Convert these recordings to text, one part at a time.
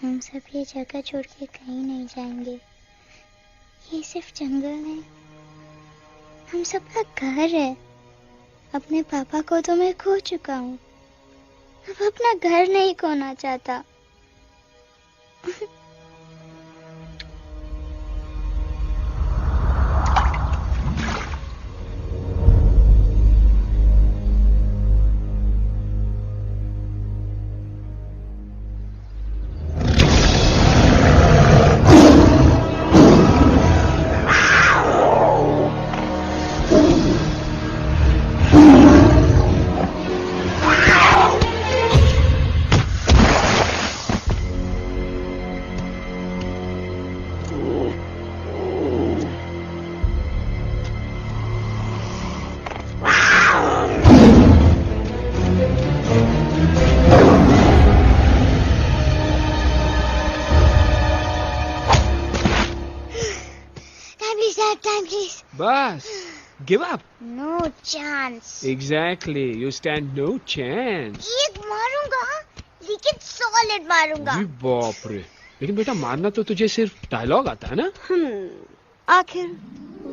हम सब ये जगह छोड़ के कहीं नहीं जाएंगे। ये सिर्फ जंगल है, हम सबका घर है। अपने पापा को तो मैं खो चुका हूँ, अब अपना घर नहीं खोना चाहता। बस, give up. No chance. Exactly, you stand no chance. एक मारूंगा, लेकिन सॉलिड मारूंगा। जी बाप रे, लेकिन बेटा मारना तो तुझे सिर्फ डायलॉग आता है ना? आखिर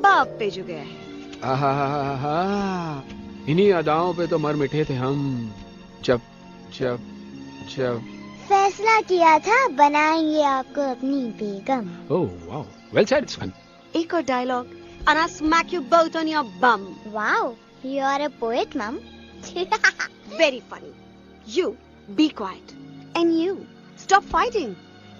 बाप पे जो गया है। आहा, इन्हीं अदाओं पे तो मर मिटे थे हम। जब फैसला किया था बनाएंगे आपको अपनी बेगम। Oh wow, well said, it's fun. एक और dialogue and I'll smack you both on your bum. Wow, you are a poet, Mom. Very funny. You be quiet and you stop fighting.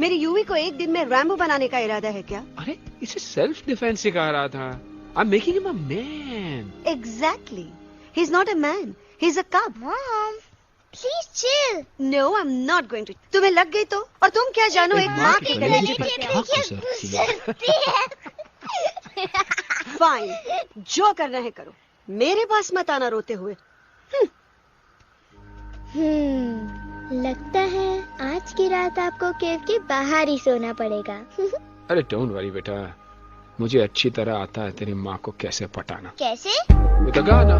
मेरे यूवी को एक दिन में Rambo बनाने का इरादा है क्या? अरे इसे सेल्फ डिफेंस सिखा रहा था। I'm making him a man. Exactly. He's not a man. He's a cub. Mom, please chill. No, I'm not going to. तुम्हें लग गई तो? और तुम क्या जानो एक माँ के गले पर क्या? फाइन, जो करना है करो, मेरे पास मत आना रोते हुए। लगता है आज की रात आपको केव के बाहर ही सोना पड़ेगा। अरे डोंट वरी बेटा, मुझे अच्छी तरह आता है तेरी माँ को कैसे पटाना। कैसे? With a गाना।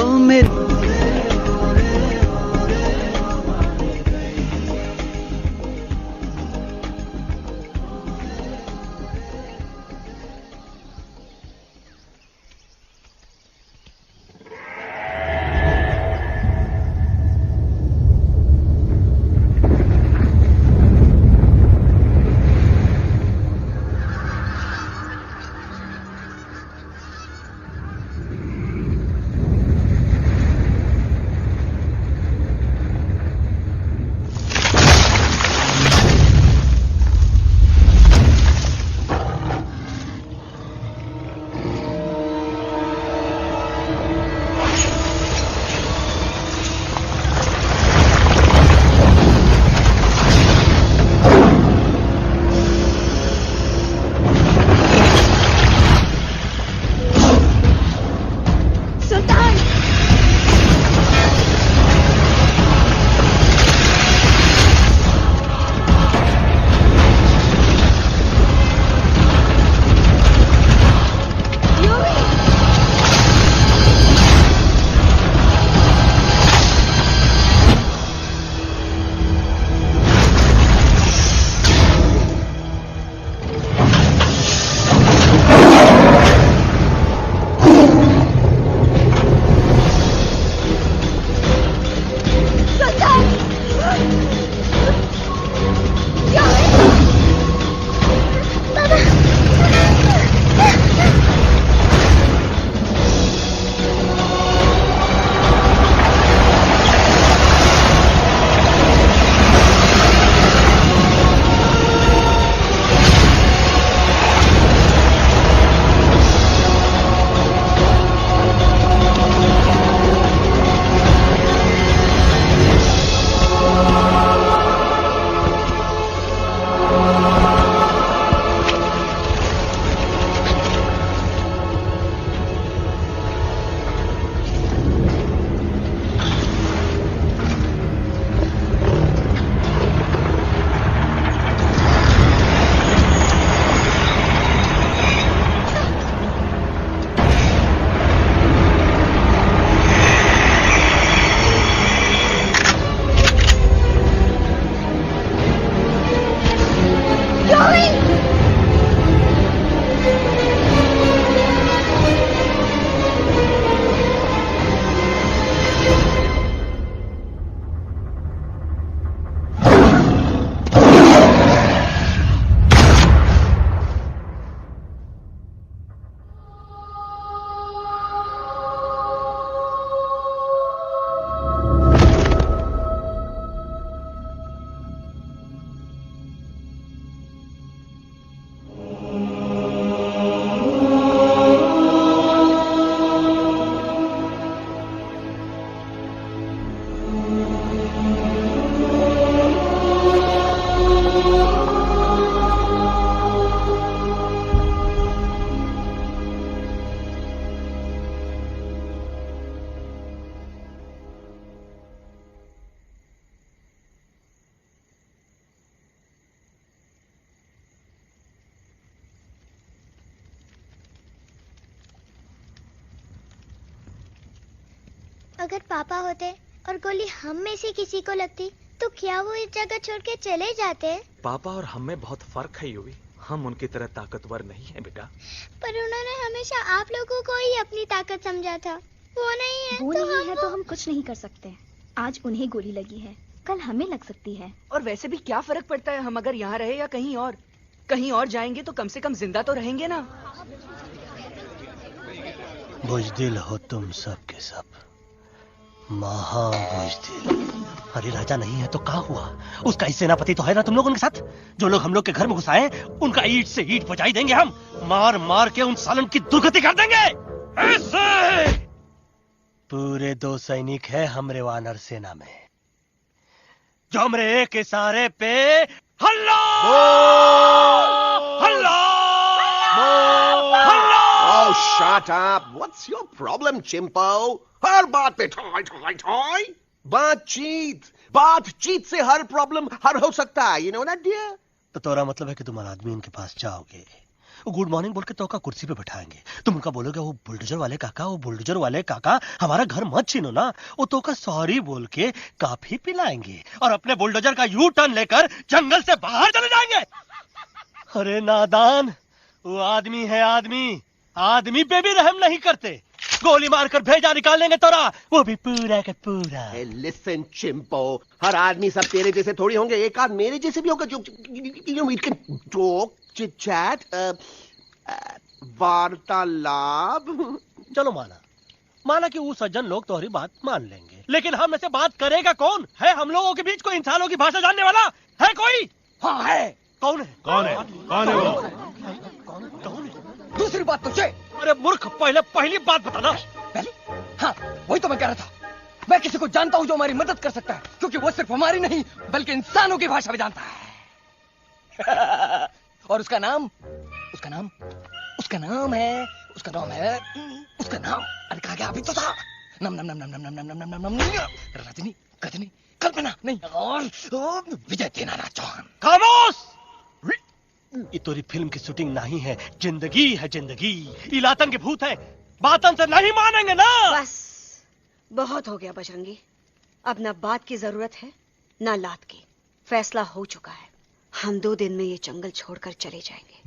ओ मेरे अगर पापा होते और गोली हम में से किसी को लगती तो क्या वो इस जगह छोड़ के चले जाते? पापा और हम में बहुत फर्क है यूवी। हम उनकी तरह ताकतवर नहीं है बेटा। पर उन्होंने हमेशा आप लोगों को ही अपनी ताकत समझा था। वो नहीं है वो तो नहीं है तो हम कुछ नहीं कर सकते। आज उन्हें गोली लगी है, कल हमें लग सकती है। और वैसे भी क्या फर्क पड़ता है हम अगर यहाँ रहे या कहीं और? कहीं और जाएंगे तो कम से कम जिंदा तो रहेंगे ना। बुज़दिल हो तुम सब के सब, महाबुज़दिल। अरे राजा नहीं है तो क्या हुआ? उसका ही सेनापति तो है ना तुम लोग उनके साथ। जो लोग हम लोग के घर में घुसाए उनका ईंट से ईंट बजाई देंगे हम। मार मार के उन सालन की दुर्गति कर देंगे। ऐसे पूरे 2 सैनिक है हमरे वानर सेना में जो हमरे एक इशारे पे हल्ला हल्ला हल्ला। Oh, shut up! What's your problem, Chimpo? हर बात पे ठॉय ठॉय ठॉय। बातचीत से हर प्रॉब्लम हल हो सकता है। You know that, dear? तो तोरा मतलब है कि तुम आदमी उनके पास जाओगे, गुड मॉर्निंग बोल के तो का कुर्सी पे बैठाएंगे। तुम उनका बोलोगे वो बुलडोजर वाले काका हमारा घर मत छीनो ना। वो तो का सॉरी बोल के काफी पिलाएंगे और अपने बुलडोजर का यू टर्न लेकर जंगल से बाहर चले जाएंगे। अरे नादान, वो आदमी है आदमी पे भी रहम नहीं करते। गोली मारकर भेजा निकालेंगे तोरा, वो भी पूरा का पूरा। Hey, listen, Chimpo. हर आदमी सब तेरे जैसे थोड़ी होंगे। एक आध मेरे जैसे भी होगा जो we can talk, chit chat, वार्तालाप। चलो माना कि वो सज्जन लोग तुम्हारी बात मान लेंगे, लेकिन हम ऐसे बात करेगा कौन? है हम लोगों के बीच कोई इंसानों की भाषा जानने वाला है कोई? हाँ है। कौन है वो? दूसरी बात तुझे। अरे मूर्ख, पहली बात बताना। पहले? हाँ, वही तो मैं कह रहा था। मैं किसी को जानता हूँ जो हमारी मदद कर सकता है, क्योंकि वो सिर्फ हमारी नहीं बल्कि इंसानों की भाषा भी जानता है। और उसका नाम है अरे कहा गया अभी तो था। नम रजनी कल्पना नहीं और विजय देनाराज चौहान। खामोश! ये तोरी फिल्म की शूटिंग नहीं है, जिंदगी है जिंदगी। इलातन के भूत है, बातन से नहीं मानेंगे ना। बस बहुत हो गया बजरंगी। अब ना बात की जरूरत है ना लात की। फैसला हो चुका है। हम 2 दिन में ये जंगल छोड़कर चले जाएंगे।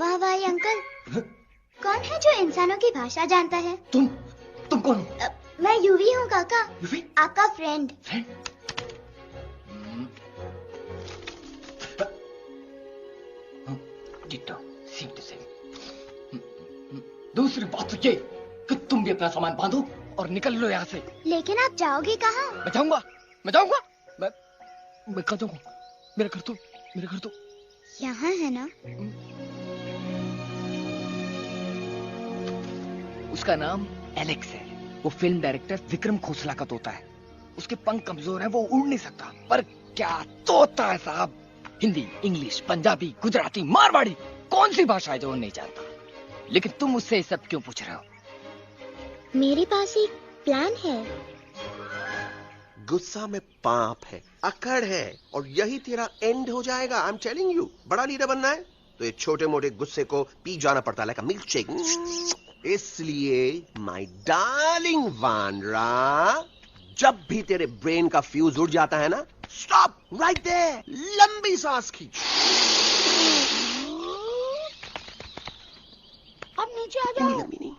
हवाई अंकल, कौन है जो इंसानों की भाषा जानता है? तुम कौन? मैं यूवी हूँ काका। यूवी? आपका फ्रेंड। Same to same. दूसरी बात तो ये कि तुम भी अपना सामान बांधो और निकल लो यहाँ से। लेकिन आप जाओगे कहाँ? मैं जाऊंगा मैं कहाँ जाऊंगा? मेरा घर तो यहाँ है ना? उसका नाम एलेक्स है। वो फिल्म डायरेक्टर विक्रम खोसला का तोता है। उसके पंख कमजोर हैं, वो उड़ नहीं सकता। पर क्या तोता है साहब। हिंदी, इंग्लिश, पंजाबी, गुजराती, मारवाड़ी, कौन सी भाषा है जो वो नहीं जानता? लेकिन तुम उससे सब क्यों पूछ रहे हो? मेरे पास एक प्लान है। गुस्सा में पाप है, अकड़ है, और यही तेरा एंड हो जाएगा। आई एम टेलिंग यू। बड़ा लीडर बनना है तो ये छोटे मोटे गुस्से को पी जाना पड़ता है, लाइक अ मिल्क शेक। इसलिए माय डार्लिंग वानरा, जब भी तेरे ब्रेन का फ्यूज उड़ जाता है ना, स्टॉप राइट देयर, लंबी सांस खींच। अब नीचे आ जाओ। लंबी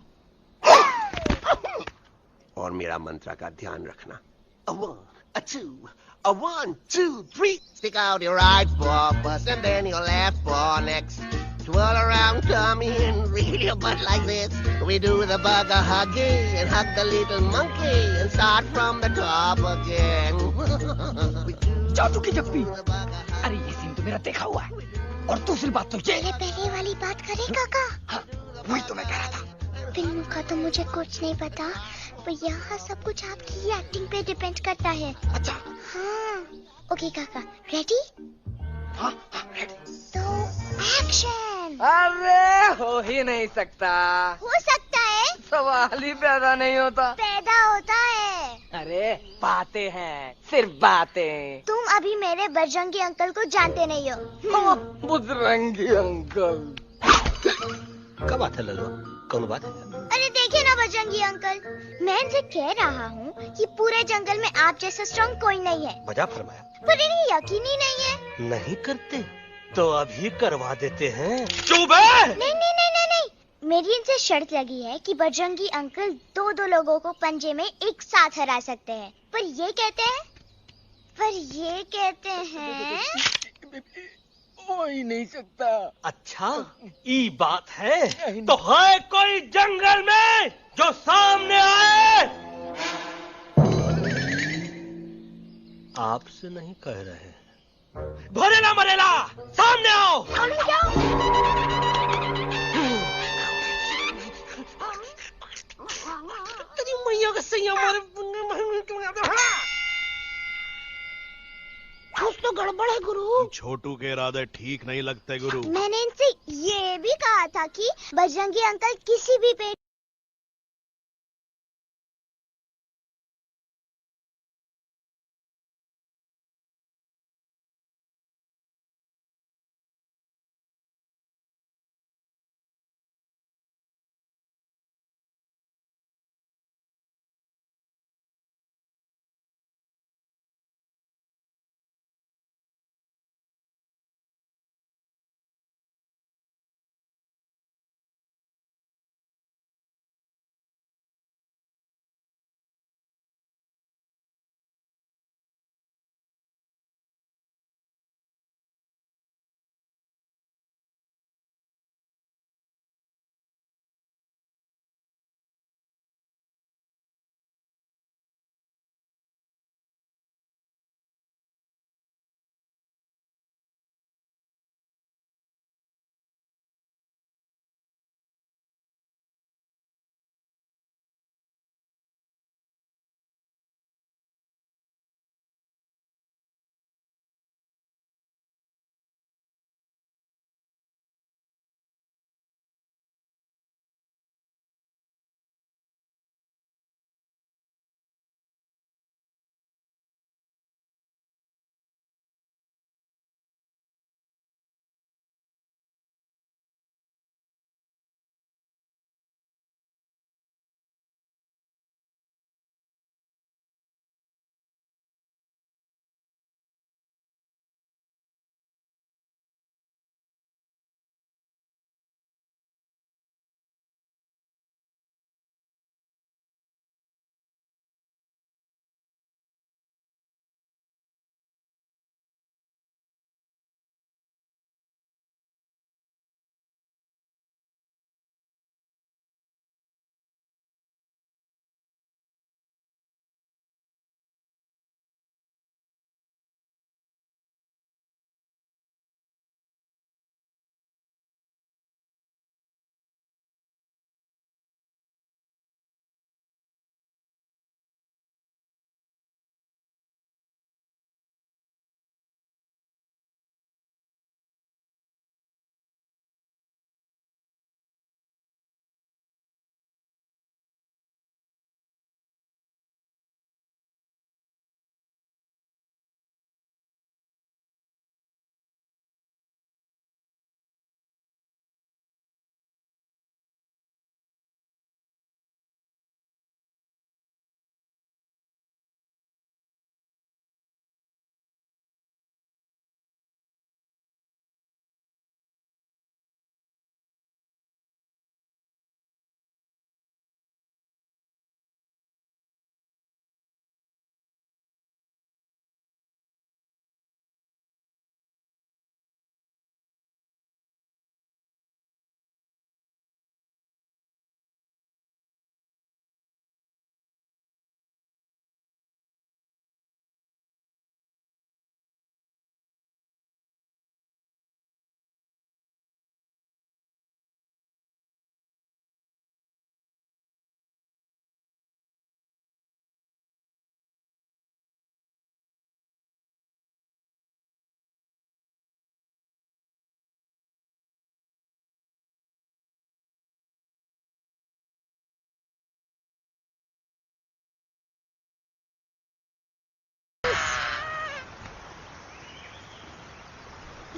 और मेरा मंत्र का ध्यान रखना। A 1, a 2, a 1, 2, 3. Stick out your right paw first and then your left paw next. Twirl around, come in, reel your butt like this. We do the bugger hugging and hug the little monkey and start from the top again. जादू की जप्पी। अरे ये scene तो मेरा देखा हुआ है। और दूसरी बात तो ये पहले वाली बात करें काका? हाँ, वही तो मैं कह रहा था। फिल्मों का तो मुझे कुछ नहीं पता, पर यहाँ सब कुछ आपकी एक्टिंग पे डिपेंड करता है। अच्छा। हाँ। ओके काका, रेडी? हाँ हाँ रेडी। तो एक्शन। अरे हो ही नहीं सकता। हो सकता है। सवाल ही पैदा नहीं होता। पैदा होता है। अरे बातें हैं, सिर्फ बातें। तुम अभी मेरे बजरंगी अंकल को जानते नहीं हो। बजरंगी अंकल। क्या बात है लल्लू, कौन बात है? अरे देखिए ना बजरंगी अंकल, मैं इनसे कह रहा हूँ कि पूरे जंगल में आप जैसा स्ट्रॉन्ग कोई नहीं है। मजा फरमाया। पर इन्हें यकीन ही नहीं है। नहीं करते तो अभी करवा देते हैं। चुप है। नहीं नहीं नहीं नहीं नहीं, मेरी इनसे शर्त लगी है कि बजरंगी अंकल दो लोगों को पंजे में एक साथ हरा सकते हैं। पर ये कहते हैं हो ही नहीं सकता। अच्छा ये बात है तो है कोई जंगल में जो सामने आए? आपसे नहीं कह रहे, भरेला मरेला सामने आओ। तेरी मैया का सही हमारे कुछ तो गड़बड़ है गुरु। छोटू के इरादे ठीक नहीं लगते गुरु। मैंने इनसे ये भी कहा था कि बजरंगी अंकल किसी भी पेड़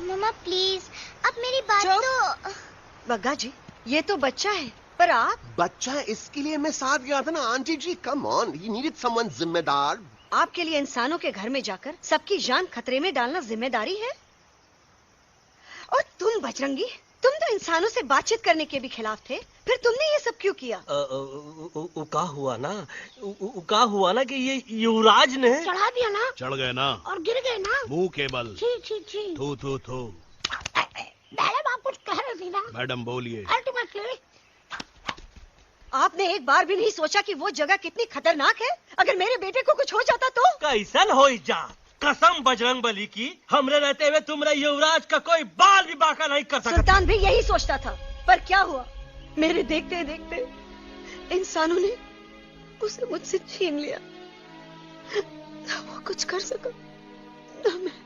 मम्मा प्लीज, अब मेरी बात तो। बग्गा जी, ये तो बच्चा है, पर आप? बच्चा है इसके लिए मैं साथ गया था ना aunty ji. Come on, he needed someone जिम्मेदार। आपके लिए इंसानों के घर में जाकर सबकी जान खतरे में डालना जिम्मेदारी है? और तुम बजरंगी, तुम तो इंसानों से बातचीत करने के भी खिलाफ थे, फिर तुमने ये सब क्यों किया? का हुआ ना कि ये युवराज ने चढ़ा दिया ना, चढ़ गए ना और गिर गए ना मुंह के बल। छी छी छी। थू थू थू। मैडम आप कुछ कह रही थी ना? मैडम बोलिए। अल्टीमेटली आपने एक बार भी नहीं सोचा कि वो जगह कितनी खतरनाक है? अगर मेरे बेटे को कुछ हो जाता तो? कैसन हो जा, कसम बजरंग बली की, हमरे रहते हुए तुमरे युवराज का कोई बाल भी बाका नहीं कर सकता। सुल्तान भी यही सोचता था, पर क्या हुआ? मेरे देखते देखते इंसानों ने उसे मुझसे छीन लिया। ना वो कुछ कर सका, ना मैं।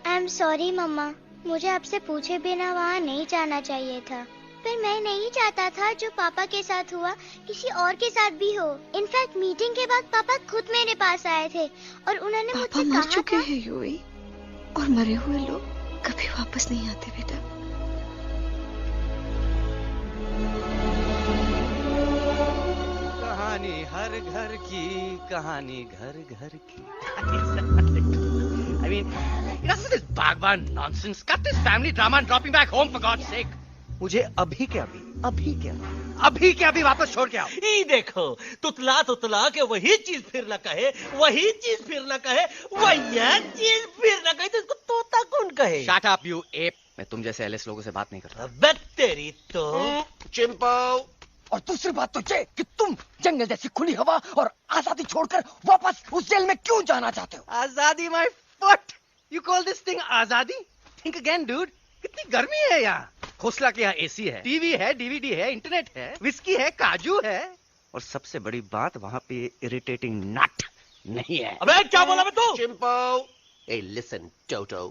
आई एम सॉरी मम्मा, मुझे आपसे पूछे बिना वहाँ नहीं जाना चाहिए था। पर मैं नहीं चाहता था जो पापा के साथ हुआ किसी और के साथ भी हो। इनफैक्ट मीटिंग के बाद पापा खुद मेरे पास आए थे और उन्होंने मुझसे कहा मर चुके हैं यूवी, और मरे हुए लोग कभी वापस नहीं आते बेटा। कहानी हर घर की, कहानी घर घर की। I mean, enough of this Bhagwan nonsense. Cut this family drama and drop me back home for God's sake. मुझे अभी के अभी वापस छोड़ के आओ। ई देखो, तुतला तुतला के वही चीज फिर न कहे, वही चीज फिर न कहे, वही चीज फिर न कहे, तो इसको तोता कौन कहे? Shut up, you ape. मैं तुम जैसे एलिस लोगों से बात नहीं करता। अबे तेरी तो। चिंपो। और दूसरी बात तो ये कि तुम जंगल जैसी खुली हवा और आजादी छोड़कर वापस उस जेल में क्यों जाना चाहते हो? आजादी my foot. You call this thing आजादी? Think again, dude. कितनी गर्मी है यहाँ। खोसला के यहाँ एसी है, टीवी है, डीवीडी है, इंटरनेट है, विस्की है, काजू है, और सबसे बड़ी बात वहाँ पे इरिटेटिंग नट नहीं है। अबे क्या बोला मैं तू? चिंपो। ए लिसन टोटो,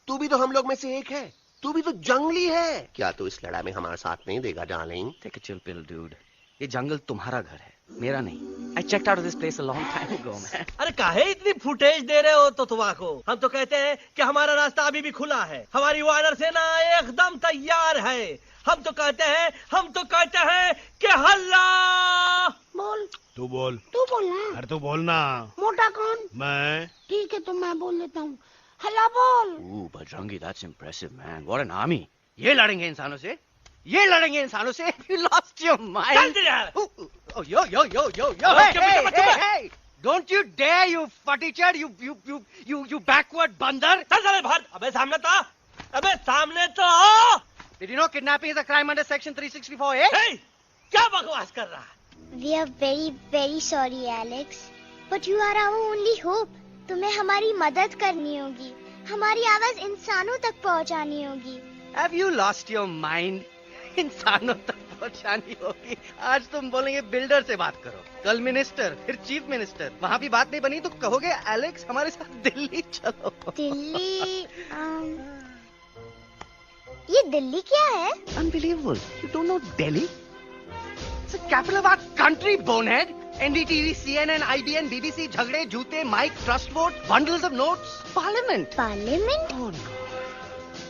तू भी तो हम लोग में से एक है। तू भी तो जंगली है। क्या तू इस लड़ाई में हमारा साथ नहीं देगा darling? Take a chill pill dude. ये जंगल तुम्हारा घर है, मेरा नहीं। I checked out of this place a long time ago, man. अरे काहे इतनी फुटेज दे रहे हो तो तुम्हारा? हम तो कहते हैं कि हमारा रास्ता अभी भी खुला है, हमारी वानर सेना एकदम तैयार है। हम तो कहते हैं कि हल्ला। बोल। तू बोल। तू बोलना। अरे तू बोलना। मोटा कौन? मैं। ठीक है तो मैं बोल लेता हूँ। हल्ला बोल। Bajrangi, that's impressive, man. What an army. ये लड़ेंगे इंसानों से? ये लड़ेंगे इंसानों से? You lost your mind. Oh, yo. Hey. Don't you dare, you fatty-chad, you backward बंदर. चल बाहर. अबे सामने तो आओ. Did you know kidnapping is a crime under section 364A? Hey, क्या बकवास कर रहा है? We are very very sorry Alex, but you are our only hope. तुम्हें हमारी मदद करनी होगी, हमारी आवाज इंसानों तक पहुंचानी होगी। Have you lost your mind? इंसानों तक पहुंचानी होगी। आज तुम बोलेंगे बिल्डर से बात करो, कल मिनिस्टर, फिर चीफ मिनिस्टर। वहाँ भी बात नहीं बनी तो कहोगे एलेक्स हमारे साथ दिल्ली चलो। दिल्ली? ये दिल्ली क्या है? Unbelievable. You don't know Delhi? It's the capital of our country, bonehead. NDTV, CNN, IBN, BBC, झगड़े, जूते, mic, trust vote, bundles of notes, parliament. Parliament? Oh no.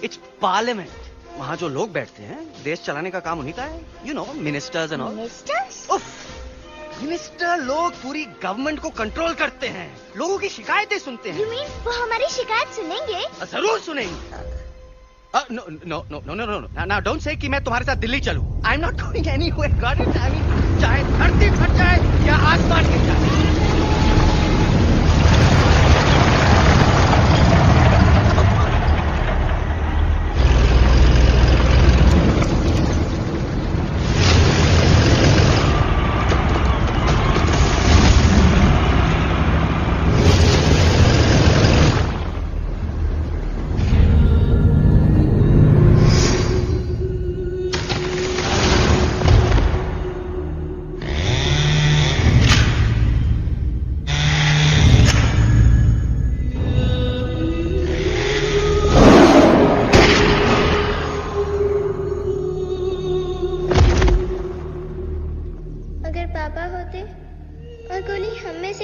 It's parliament. वहाँ जो लोग बैठते हैं, देश चलाने का काम उन्हीं का है। You know, ministers and all. Ministers? उफ, मिनिस्टर लोग पूरी गवर्नमेंट को कंट्रोल करते हैं, लोगों की शिकायतें सुनते हैं। You mean वो हमारी शिकायत सुनेंगे? जरूर सुनेंगे। No. Now don't say कि मैं तुम्हारे साथ दिल्ली चलूं. I'm not going anywhere. Got it? I mean, चाहे धरती फट जाए या आसमान गिर जाए।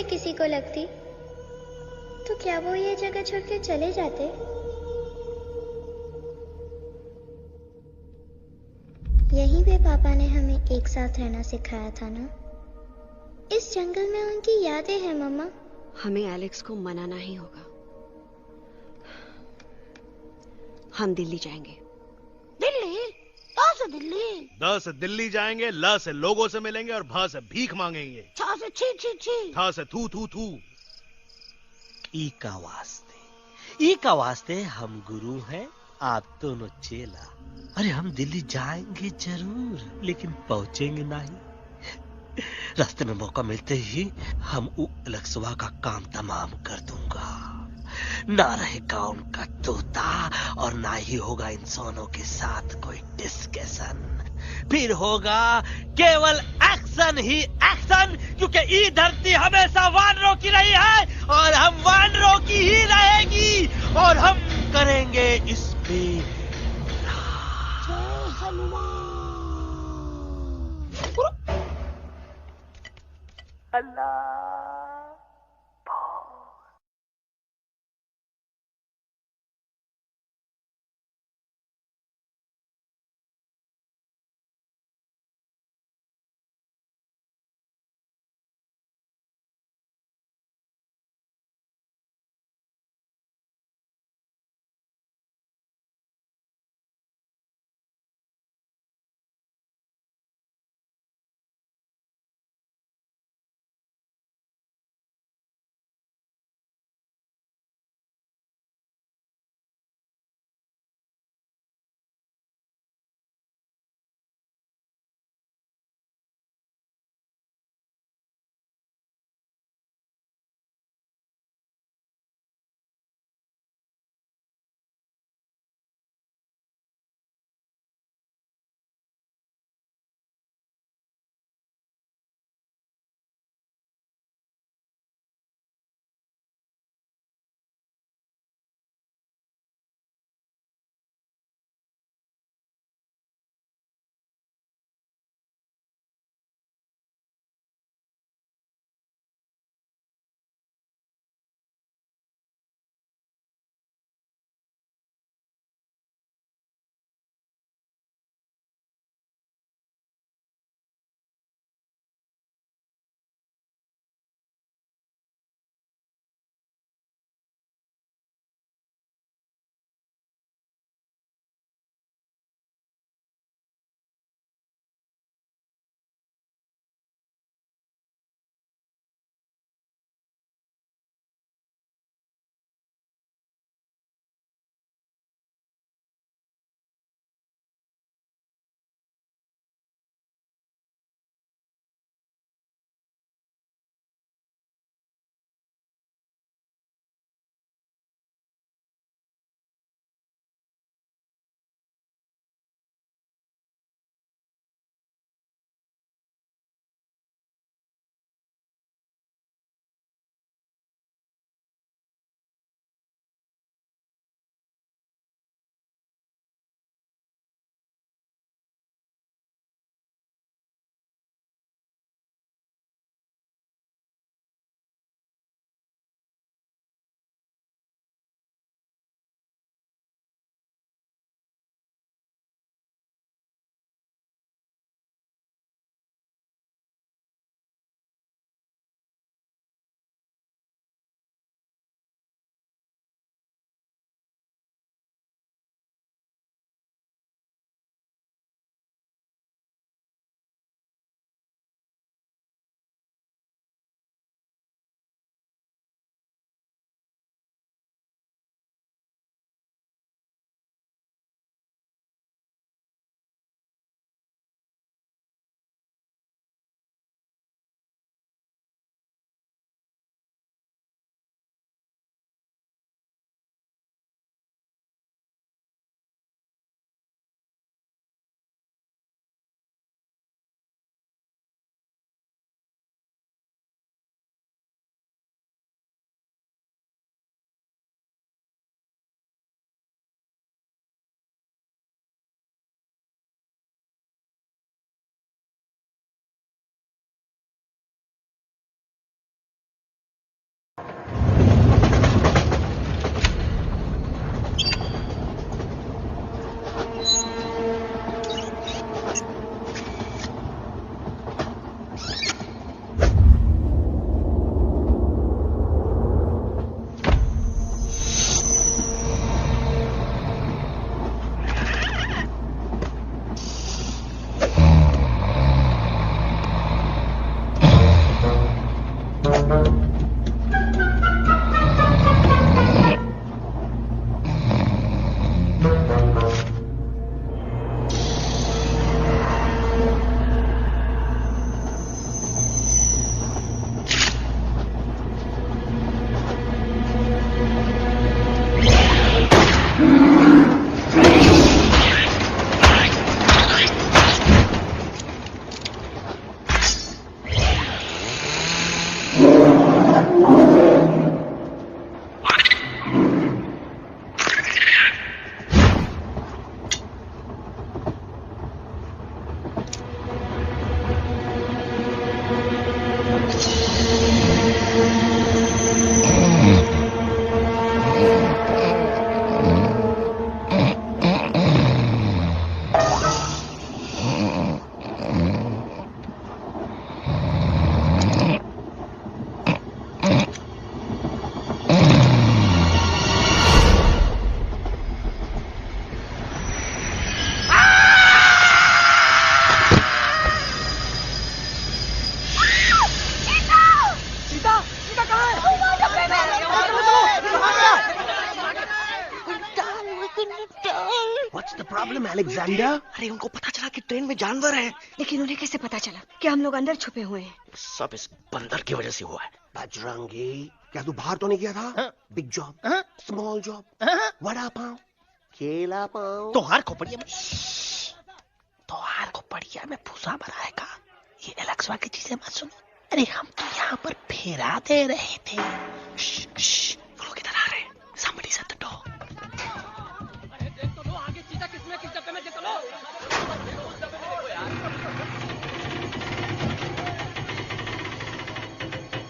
किसी को लगती तो क्या वो ये जगह छोड़ के चले जाते? यहीं पे पापा ने हमें एक साथ रहना सिखाया था ना। इस जंगल में उनकी यादें हैं मम्मा। हमें एलेक्स को मनाना ही होगा। हम दिल्ली जाएंगे। दिल्ली? कहाँ से दिल्ली? द से दिल्ली जाएंगे, ल से लोगों से मिलेंगे और भ से भीख मांगेंगे। छ से छी छी छी। थ से थू थू थू। ई का वास्ते हम गुरु हैं, आप दोनों चेला। अरे हम दिल्ली जाएंगे जरूर, लेकिन पहुंचेंगे नहीं। रास्ते में मौका मिलते ही हम अलक्सवा का काम तमाम कर दूंगा। ना रहेगा उनका तोता और ना ही होगा इंसानों के साथ कोई डिस्कशन। फिर होगा केवल एक्शन ही एक्शन, क्योंकि ये धरती हमेशा वानरों की रही है और हम वानरों की ही रहेगी और हम करेंगे इस पे अल्लाह। अलेक्जेंडर? अरे उनको पता चला कि ट्रेन में जानवर है। लेकिन उन्हें कैसे पता चला कि हम लोग अंदर छुपे हुए हैं? सब इस बंदर की वजह से हुआ है। बजरंगी, क्या तू बाहर तो नहीं गया था? Big job, small job, vada pav, केला पाव। तोहार खोपड़िया में भूसा भराएगा। ये एलेक्सा की चीजें मत सुनो। अरे हम तो यहाँ पर फेरा दे रहे थे। वो लोग इधर आ रहे हैं। Somebody shut the door.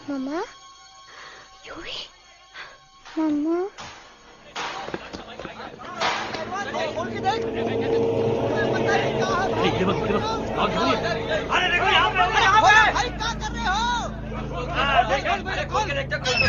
Mama, Yuvi, mama. अरे देखो यहाँ पे भाई क्या कर रहे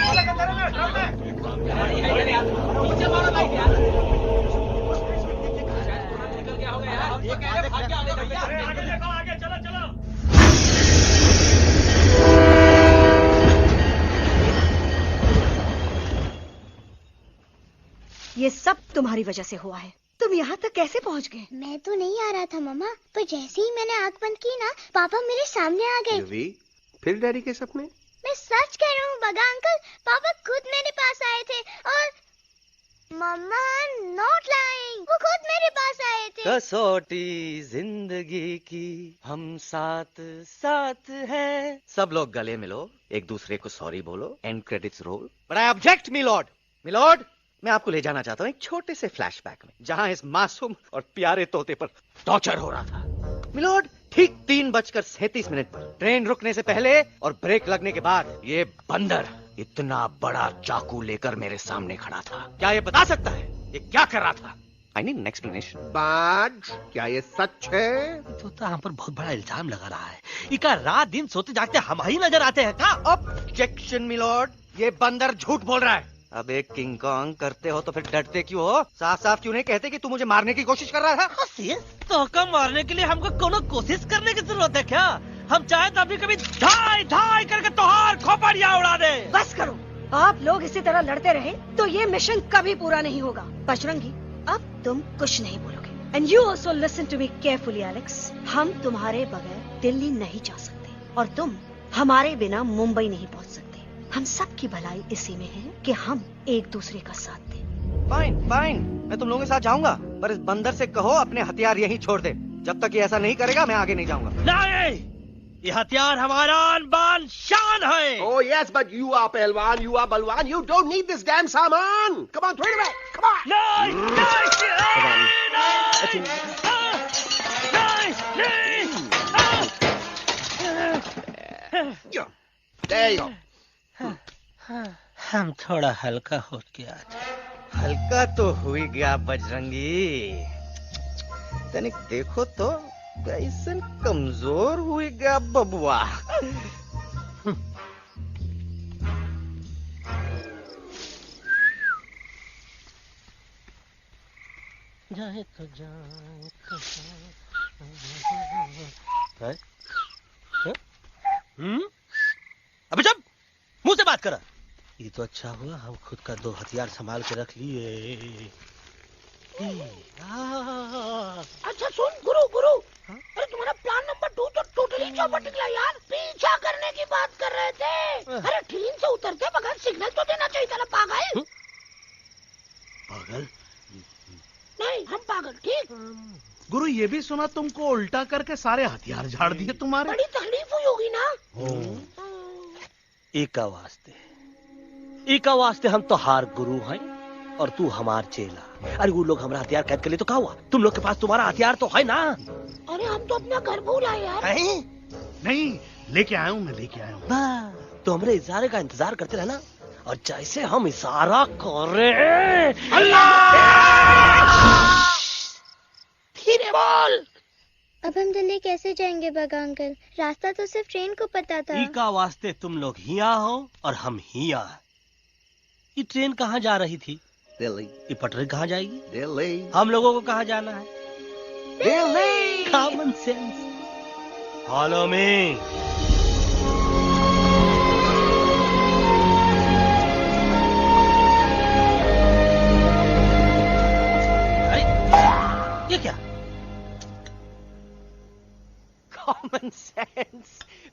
ये सब तुम्हारी वजह से हुआ है। तुम यहाँ तक कैसे पहुँच गए? मैं तो नहीं आ रहा था मम्मा, पर जैसे ही मैंने आंख बंद की ना, पापा मेरे सामने आ गए। यूवी, फिर डैडी के सपने? मैं सच कह रहा हूँ बगा अंकल, पापा खुद मेरे पास आए थे और मम्मा नॉट लाइंग, वो खुद मेरे पास आए थे। कसौटी जिंदगी की हम साथ साथ हैं। सब लोग गले मिलो, एक दूसरे को सॉरी बोलो, end credits roll. But I object milord, मैं आपको ले जाना चाहता हूँ एक छोटे से फ्लैशबैक में, जहाँ इस मासूम और प्यारे तोते पर टॉर्चर हो रहा था। मिलॉर्ड, ठीक 3:37 पर ट्रेन रुकने से पहले और ब्रेक लगने के बाद ये बंदर इतना बड़ा चाकू लेकर मेरे सामने खड़ा था। क्या ये बता सकता है ये क्या कर रहा था? I need an explanation. बाज, क्या ये सच है? तो हम पर बहुत बड़ा इल्जाम लगा रहा है। इका रात दिन सोते जागते हम ही नजर आते हैं क्या? ऑब्जेक्शन मिलॉर्ड, ये बंदर झूठ बोल रहा है। अब एक किंग कॉन्ग करते हो तो फिर डरते क्यों हो? साफ साफ क्यों नहीं कहते कि तू मुझे मारने की कोशिश कर रहा था? तो कम मारने के लिए हमको कोनो कोशिश करने की जरूरत है क्या? हम चाहे तो अभी कभी धाई धाई करके तोहार खोपड़िया उड़ा दे। बस करो, आप लोग इसी तरह लड़ते रहे तो ये मिशन कभी पूरा नहीं होगा। बजरंगी, अब तुम कुछ नहीं बोलोगे। And you also listen to me carefully Alex. हम तुम्हारे बगैर दिल्ली नहीं जा सकते और तुम हमारे बिना मुंबई नहीं पहुंच सकते। हम सब की भलाई इसी में है कि हम एक दूसरे का साथ दें। फाइन, मैं तुम लोगों के साथ जाऊंगा, पर इस बंदर से कहो अपने हथियार यहीं छोड़ दे। जब तक ये ऐसा नहीं करेगा मैं आगे नहीं जाऊंगा। नहीं, ये हथियार हमारा आन-बान शान है। Oh yes, but you are पहलवान, you are बलवान, you don't need this damn सामान. Come on, throw it away. Come on. There you go. हम थोड़ा हल्का हो गया था। हल्का तो हुई गया बजरंगी, तनिक देखो तो कैसन कमजोर हुई गया बबुआ। जाए तो जाए अबे जब मत कर। ये तो अच्छा हुआ हम खुद का 2 हथियार संभाल के रख लिए। अच्छा सुन गुरु गुरु, अरे तुम्हारा प्लान नंबर 2 तो टोटली चौपट निकला यार। पीछा करने की बात कर रहे थे। अरे ट्रेन से उतरते बगैर सिग्नल तो देना चाहिए था ना पागल। पागल? नहीं हम पागल, ठीक। गुरु ये भी सुना तुमको उल्टा करके सारे हथियार झाड़ दिए तुम्हारे। बड़ी तकलीफ हुई होगी ना। एका वास्ते हम तो हार गुरु हैं और तू हमार चेला। अरे वो लोग हमारा हथियार कैद कर ले तो क्या हुआ? तुम लोग के पास तुम्हारा हथियार तो है ना। अरे हम तो अपना घर भूल आए यार। नहीं लेके आया हूँ, मैं लेके आया हूँ। तो हमारे इशारे का इंतजार करते रहना और जैसे हम इशारा कर रहे धीरे बोल। अब हम दिल्ली कैसे जाएंगे बगा अंकल? रास्ता तो सिर्फ ट्रेन को पता था। एका वास्ते तुम लोग हिया हो और हम हिया। ये ट्रेन कहाँ जा रही थी? दिल्ली। ये पटरी कहाँ जाएगी? दिल्ली। हम लोगों को कहाँ जाना है? Delhi. Common sense. Follow me. ये क्या? Common sense.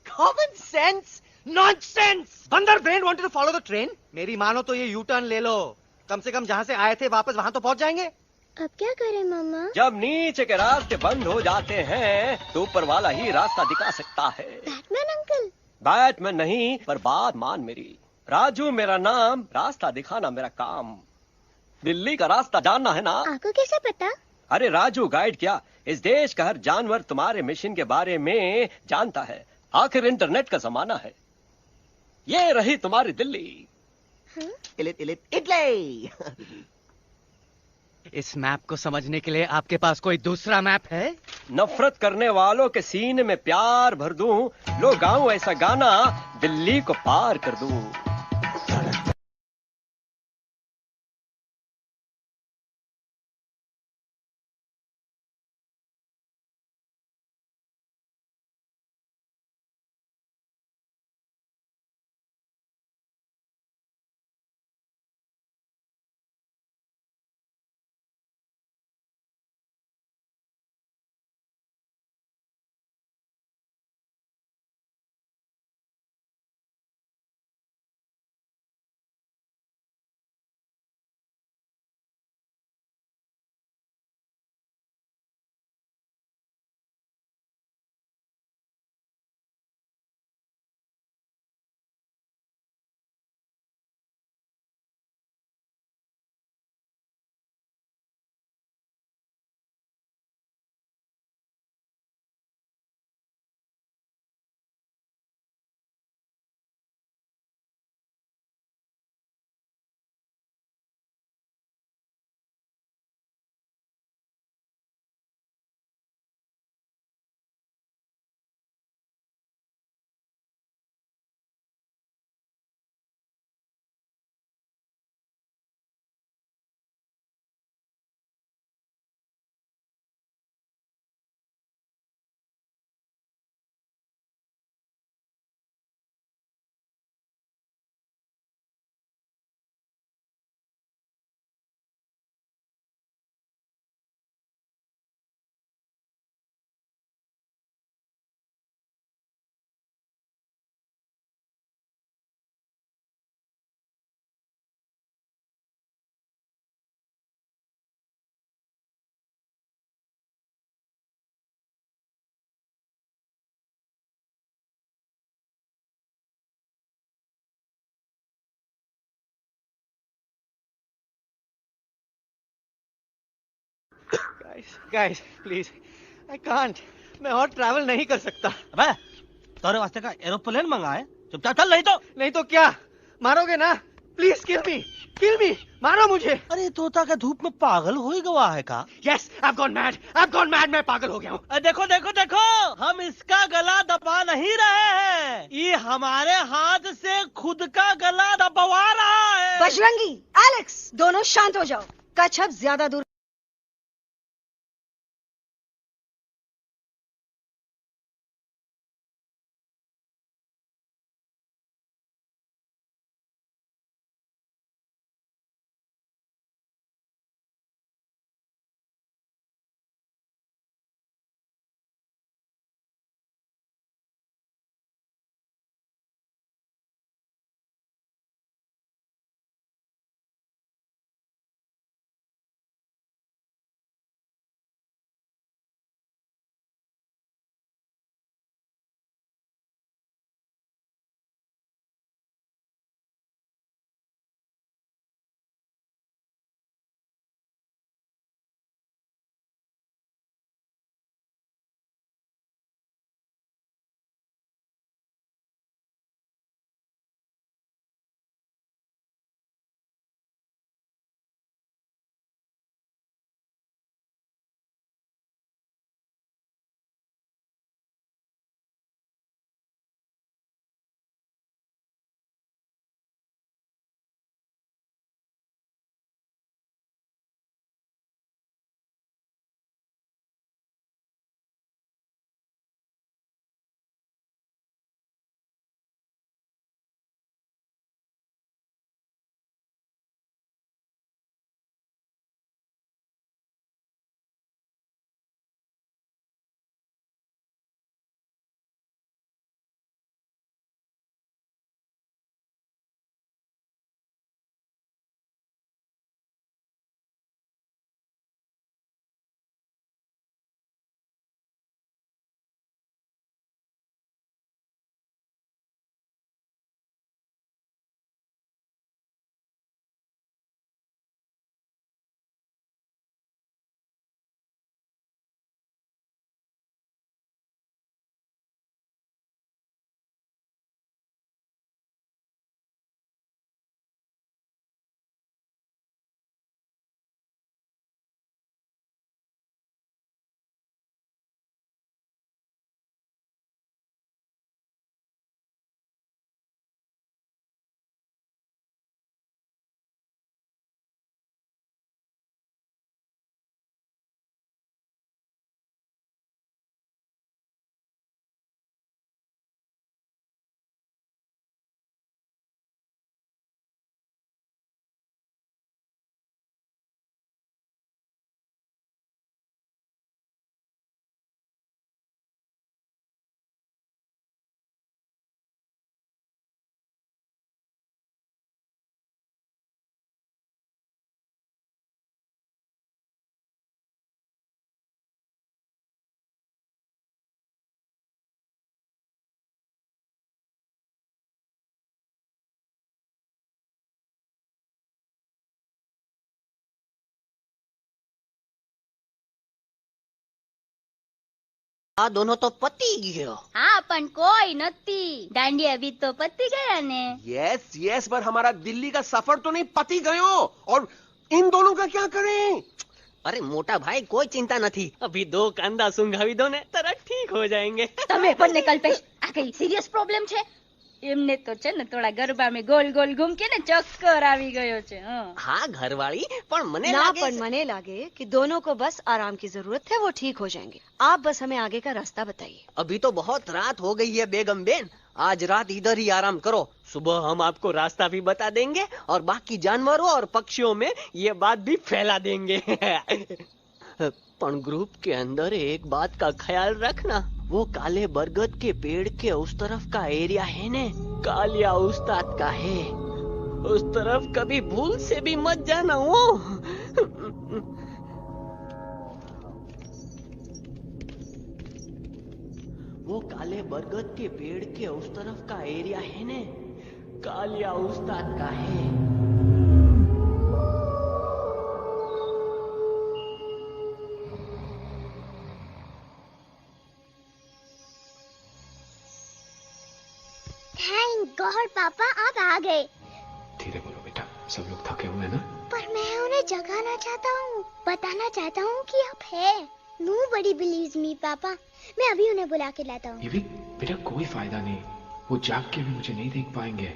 Common sense. Nonsense. बंदर brain wanted to follow the train. मेरी मानो तो ये U-turn ले लो। कम से कम जहाँ से आए थे वापस वहाँ तो पहुँच जाएंगे। अब क्या करें मामा? जब नीचे के रास्ते बंद हो जाते हैं तो ऊपर वाला ही रास्ता दिखा सकता है। Batman uncle? बैटमैन नहीं, पर बात मान मेरी। राजू मेरा नाम, रास्ता दिखाना मेरा काम। दिल्ली का रास्ता जानना है ना? आपको कैसे पता? अरे राजू गाइड क्या, इस देश का हर जानवर तुम्हारे मिशन के बारे में जानता है। आखिर इंटरनेट का जमाना है। ये रही तुम्हारी दिल्ली। इटली। इस मैप को समझने के लिए आपके पास कोई दूसरा मैप है? नफरत करने वालों के सीने में प्यार भर दूं, लो गाऊं ऐसा गाना, दिल्ली को पार कर दूं। Guys, please. I can't. मैं और ट्रैवल नहीं कर सकता। अबे, तुम्हारे वास्ते का एरोप्लेन मंगाए? चुपचाप चल, नहीं तो क्या? मारोगे ना? प्लीज किल मी, मारो मुझे। अरे तोता के धूप में पागल हो ही गवा है का? Yes, I've gone mad, मैं पागल हो गया हूँ। देखो, हम इसका गला दबा नहीं रहे हैं, ये हमारे हाथ से खुद का गला दबवा रहा है। बजरंगी, एलेक्स, दोनों शांत हो जाओ। कच्छप ज्यादा दूर આ દોનો તો પતી ગયો. हाँ पण कोई नती दांडी अभी तो पति गया ने. यस यस, पर हमारा दिल्ली का सफर तो नहीं पति गयो. और इन दोनों का क्या करें? अरे मोटा भाई कोई चिंता नहीं, अभी 2 कांदा सुंघावी दो ने तरह ठीक हो जाएंगे. તમે પણ ને કલ્પેશ આ કઈ સિરિયસ પ્રોબ્લેમ છે? એમને તો છે ને થોડા ગરબામાં ગોલ ગોલ ઘૂમકે ને ચક્કર આવી ગયો છે. हाँ घरवाली, पर मने ना लागे पर मने लागे कि दोनों को बस आराम की जरूरत है, वो ठीक हो जाएंगे. आप बस हमें आगे का रास्ता बताइए. अभी तो बहुत रात हो गई है बेगम बेन, आज रात इधर ही आराम करो. सुबह हम आपको रास्ता भी बता देंगे और बाकी जानवरों और पक्षियों में ये बात भी फैला देंगे. पर ग्रुप के अंदर एक बात का ख्याल रखना, वो काले बरगद के पेड़ के उस तरफ का एरिया है ने कालिया उस्ताद का है. उस तरफ कभी भूल से भी मत जाना. वो काले बरगद के पेड़ के उस तरफ का एरिया है ने कालिया उस्ताद का है. थैंक गॉड पापा आप आ गए. धीरे बोलो बेटा, सब लोग थके हुए हैं ना. पर मैं उन्हें जगाना चाहता हूँ, बताना चाहता हूँ कि आप है. Nobody believes me पापा. मैं अभी उन्हें बुला के लाता हूँ. ये भी बेटा कोई फायदा नहीं, वो जाग के भी मुझे नहीं देख पाएंगे.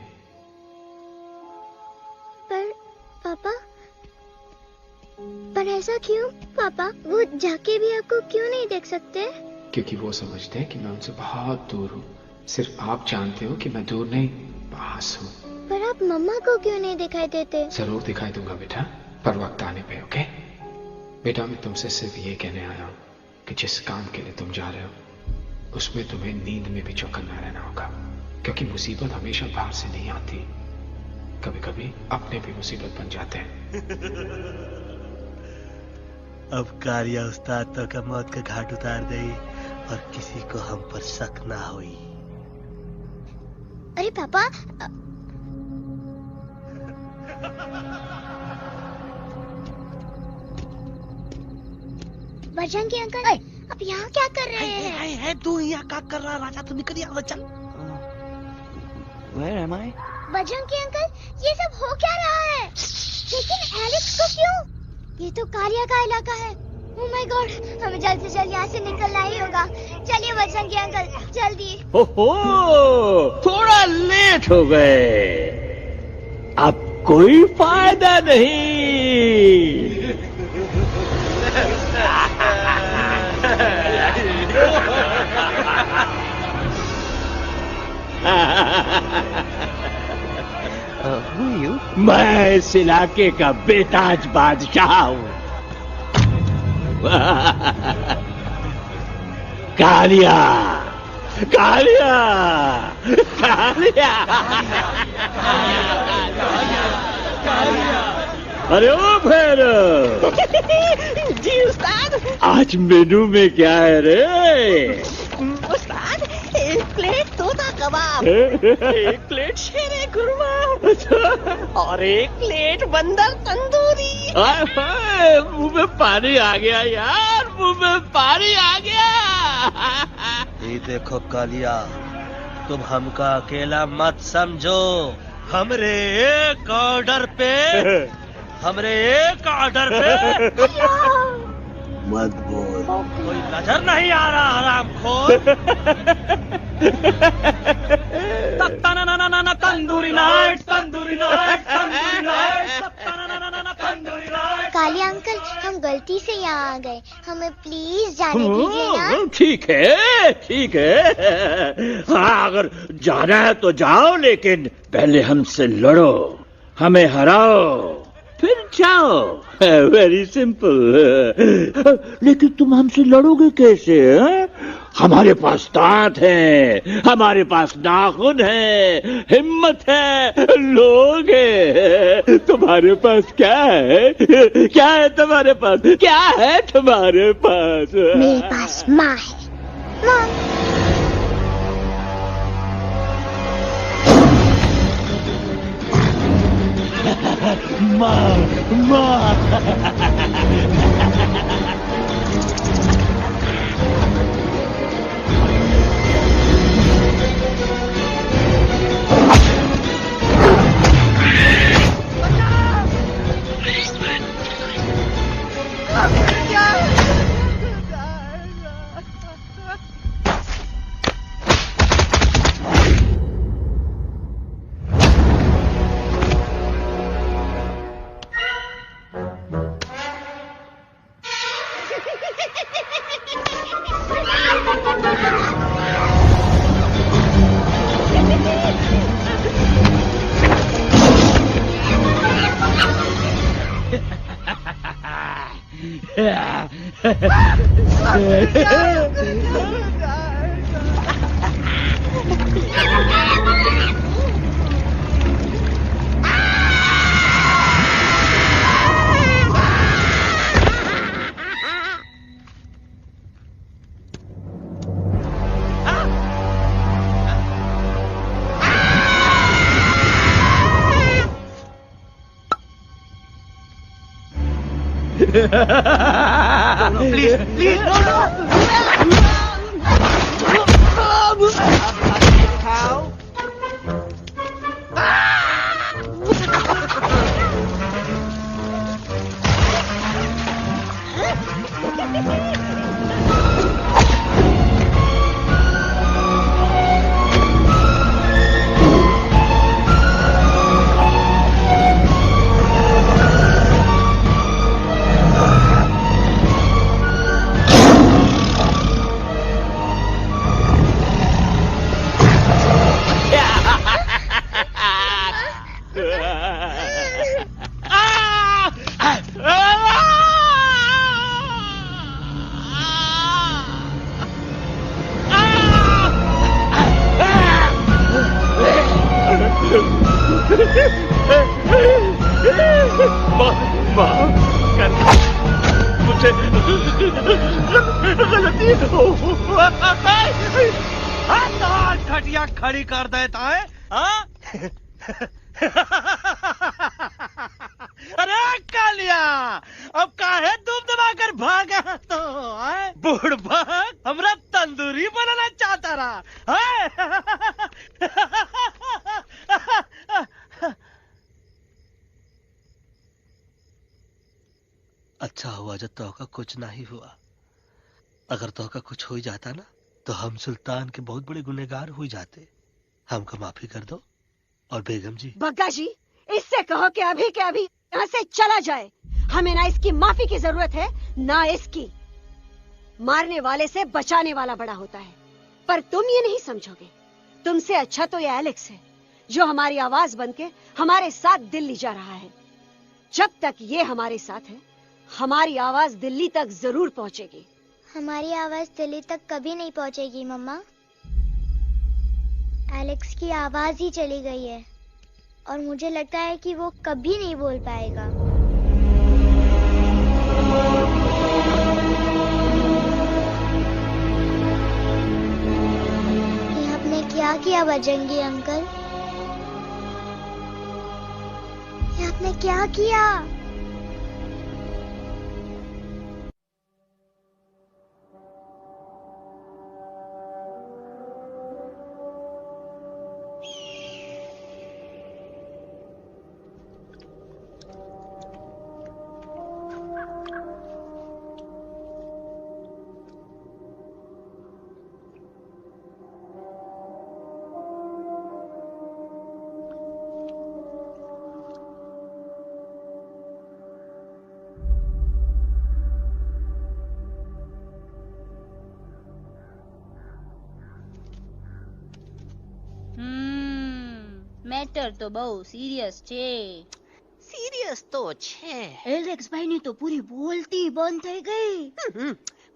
पर ऐसा क्यों पापा? वो जाके भी आपको क्यों नहीं देख सकते? क्योंकि वो समझते हैं कि मैं उनसे बहुत दूर हूँ. सिर्फ आप जानते हो कि मैं दूर नहीं, पास हूँ. पर आप मम्मा को क्यों नहीं दिखाई देते? जरूर दिखाई दूंगा बेटा, पर वक्त आने पे. ओके बेटा, मैं तुमसे सिर्फ ये कहने आया हूँ कि जिस काम के लिए तुम जा रहे हो उसमें तुम्हें नींद में भी चौकन्ना रहना होगा. क्योंकि मुसीबत हमेशा बाहर से नहीं आती, कभी कभी अपने भी मुसीबत बन जाते हैं. अब कालिया उस्ताद तो का मौत का घाट उतार दे और किसी को हम पर शक ना हुई. अरे पापा बजरंगी अंकल अब यहाँ क्या कर रहे हैं? है तू यहाँ क्या कर रहा? राजा तू निकल यहाँ से, चल. Where am I? Bajrangi uncle ये सब हो क्या रहा है? लेकिन एलेक्स को क्यों? ये तो कालिया का इलाका है. ओह माय गॉड, हमें जल्द से जल्द यहाँ से निकलना ही होगा. चलिए बजरंगी अंकल जल्दी. ओहो, थोड़ा लेट हो गए, अब कोई फायदा नहीं. मैं इस इलाके का बेताज बादशाह हूँ. कालिया कालिया कालिया. अरे ओ फिर जी उस्ताद, आज मेनू में क्या है रे? उस्ताद 1 प्लेट तोता कबाब, 1 प्लेट शेरे खुरमा और 1 प्लेट बंदर तंदूरी. मुंह में पानी आ गया यार, मुंह में पानी आ गया. ये देखो कालिया, तुम हमका अकेला मत समझो. हमरे एक ऑर्डर पे मत बोल. कोई नजर नहीं आ रहा हरामखोर. Tandoori night, tandoori night, tandoori night, tandoori night. Kalia uncle हम गलती से यहाँ आ गए, हमें प्लीज जाने दीजिए ना. ठीक है ठीक है, हाँ अगर जाना है तो जाओ, लेकिन पहले हमसे लड़ो, हमें हराओ, फिर जाओ. Very simple. लेकिन तुम हमसे लड़ोगे कैसे? हमारे पास दांत है, हमारे पास नाखून है, हिम्मत है, लोग है. तुम्हारे पास क्या है? क्या है तुम्हारे पास? क्या है तुम्हारे पास? मेरे पास माँ है. माँ माँ प्लीज प्लीज मुझे गलती हो खटिया खड़ी कर देता है हाँ? अरे कालिया अब काहे तुम दबाकर भागा तो बुढ़बा हमरा तंदूरी बनाना चाहता रहा अच्छा हुआ जब तोका कुछ नहीं हुआ। अगर तोका कुछ हो जाता ना तो हम सुल्तान के बहुत बड़े गुनहगार हो जाते। हमको माफी कर दो। और बेगम जी बग्गा जी इससे कहो कि अभी के अभी यहाँ से चला जाए। हमें ना इसकी माफी की जरूरत है ना इसकी। मारने वाले से बचाने वाला बड़ा होता है, पर तुम ये नहीं समझोगे। तुमसे अच्छा तो ये एलेक्स है जो हमारी आवाज बनके हमारे साथ दिल्ली जा रहा है। जब तक ये हमारे साथ है हमारी आवाज दिल्ली तक जरूर पहुंचेगी। हमारी आवाज दिल्ली तक कभी नहीं पहुंचेगी मम्मा। एलेक्स की आवाज ही चली गई है और मुझे लगता है कि वो कभी नहीं बोल पाएगा। ये आपने क्या किया बजरंगी अंकल? ये आपने क्या किया? મેટર તો બહુ સિરિયસ છે. સિરિયસ તો છે. એલેક્સ ભાઈની તો પૂરી બોલતી બંધ થઈ ગઈ.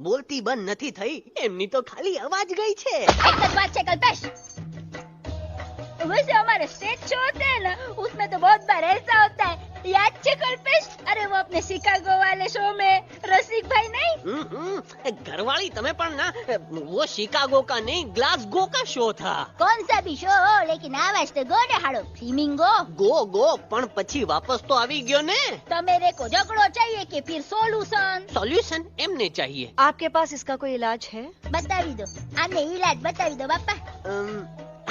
બોલતી બંધ નથી થઈ, એમની તો ખાલી અવાજ ગઈ છે. એક જ बात છે कल्पेश, वैसे हमारे स्टेज शो होते हैं ना उसमें तो बहुत बार ऐसा होता है, याद है कल्पेश? अरे वो अपने शिकागो वाले शो में रसिक भाई नहीं घरवाली तुम्हें पण ना, वो शिकागो का नहीं ग्लासगो का शो था. कौन सा भी शो हो लेकिन आवाज तो गो ने हाड़ो. फ्लेमिंगो गो पण પછી वापस तो આવી ગયો ने. तो मेरे को झगड़ो चाहिए कि फिर सॉल्यूशन एमने चाहिए. आपके पास इसका कोई इलाज है? बतावी दो, आने इलाज बतावी दो बापा.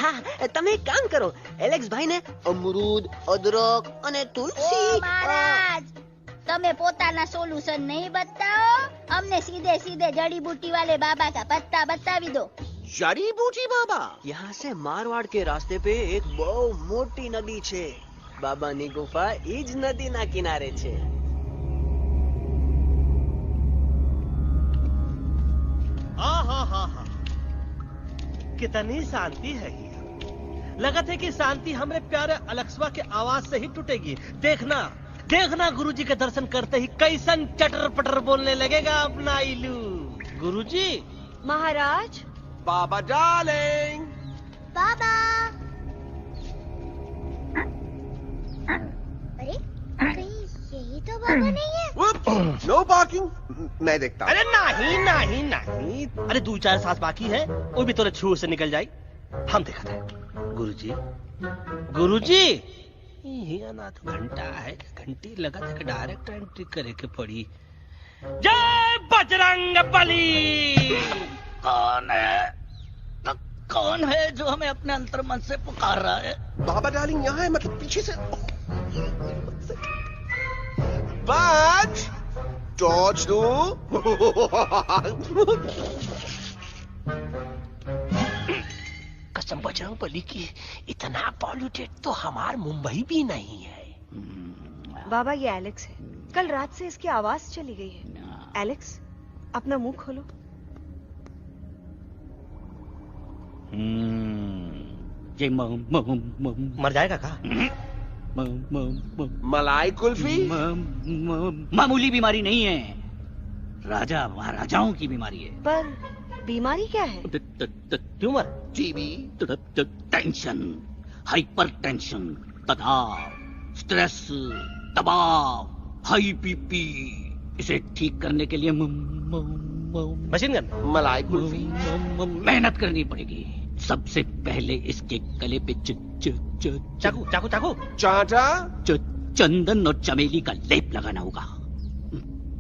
हाँ તમે એક કામ કરો, એલેક્સ ભાઈ ને અમરૂદ, અદરક અને તુલસી. महाराज તમે પોતાના સોલ્યુશન नहीं बताओ, हमने सीधे सीधे जड़ी बूटी वाले बाबा का पत्ता बतावी दो. जड़ी बूटी बाबा? यहाँ से मारवाड़ के रास्ते पे एक बहु मोटी नदी छे. बाबानी गुफा इज नदी ना किनारे छे. कितनी शांति है ये। लगत है कि शांति हमरे प्यारे अलेक्सवा के आवाज से ही टूटेगी। देखना देखना गुरुजी के दर्शन करते ही कैसन चटर पटर बोलने लगेगा अपना इलू। गुरुजी। महाराज। बाबा डार्लिंग। बाबा। अरे कहीं यही तो बाबा नहीं है। नो पार्किंग, मैं देखता हूँ। अरे नहीं नहीं नहीं, अरे 2-4 सांस बाकी है, वो भी तोरे छू से निकल जाए। हम देखा था गुरुजी। गुरुजी यहाँ ना तो घंटा है, घंटी लगा था कि डायरेक्ट एंट्री करे के पड़ी। जय बजरंग बली। कौन है? कौन है जो हमें अपने अंतर मन से पुकार रहा है? बाबा डार्लिंग यहाँ है, मतलब पीछे से। बाज टॉर्च दो। कसम बजरंग बली की, इतना पॉल्यूटेड तो हमार मुंबई भी नहीं है। बाबा ये एलेक्स है, कल रात से इसकी आवाज चली गई है। एलेक्स अपना मुंह खोलो। ये मर जाएगा का? मलाई कुल्फी? मामूली बीमारी नहीं है, राजा महाराजाओं की बीमारी है। पर बीमारी क्या है? Tumour, TB, tension, hyper tension, तनाव, स्ट्रेस, दबाव, हाई बीपी। इसे ठीक करने के लिए मशीन गन, मलाई कुल्फी, मेहनत करनी पड़ेगी। सबसे पहले इसके गले पे चाकू चाकू चाकू चाटा, चंदन और चमेली का लेप लगाना होगा।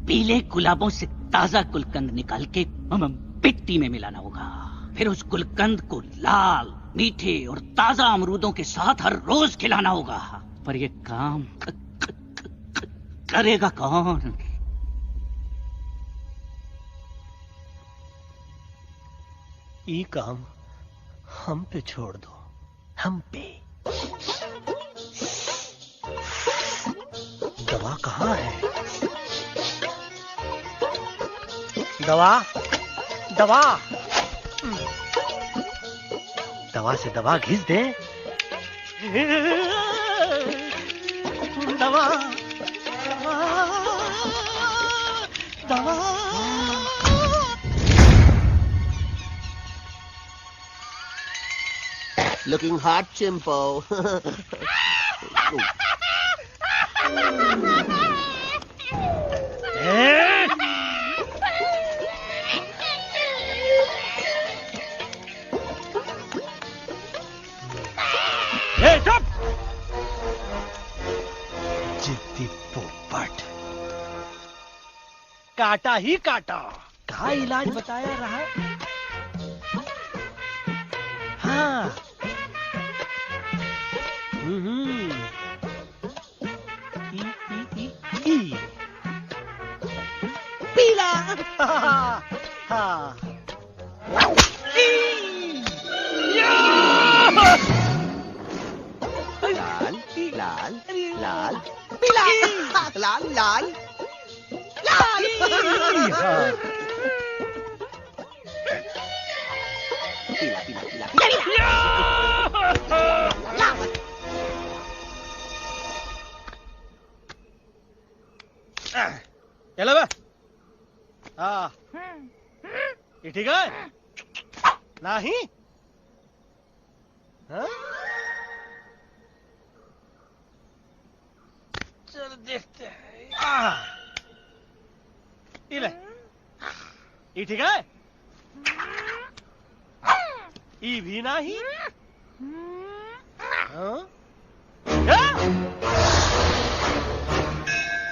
पीले गुलाबों से ताजा गुलकंद निकाल के मिट्टी में मिलाना होगा। फिर उस गुलकंद को लाल, मीठे और ताजा अमरूदों के साथ हर रोज खिलाना होगा। पर ये काम करेगा कौन? ये काम हम पे छोड़ दो, हम पे। दवा कहाँ है? दवा, दवा, दवा से दवा घिस दे। दवा, दवा। Looking hot, Chimpo. चुप! जिद्दी पोपट, काटा ही काटा। कहा इलाज बताया रहा? हाँ। पीला। हाँ। लाल, लाल, लाल, पीला, लाल, लाल, लाल। पीला, पीला, पीला, चलो बे। हाँ, ये ठीक है? नहीं? हाँ? चल देखते हैं। ये ले, ये ठीक है? ये भी नहीं? हाँ?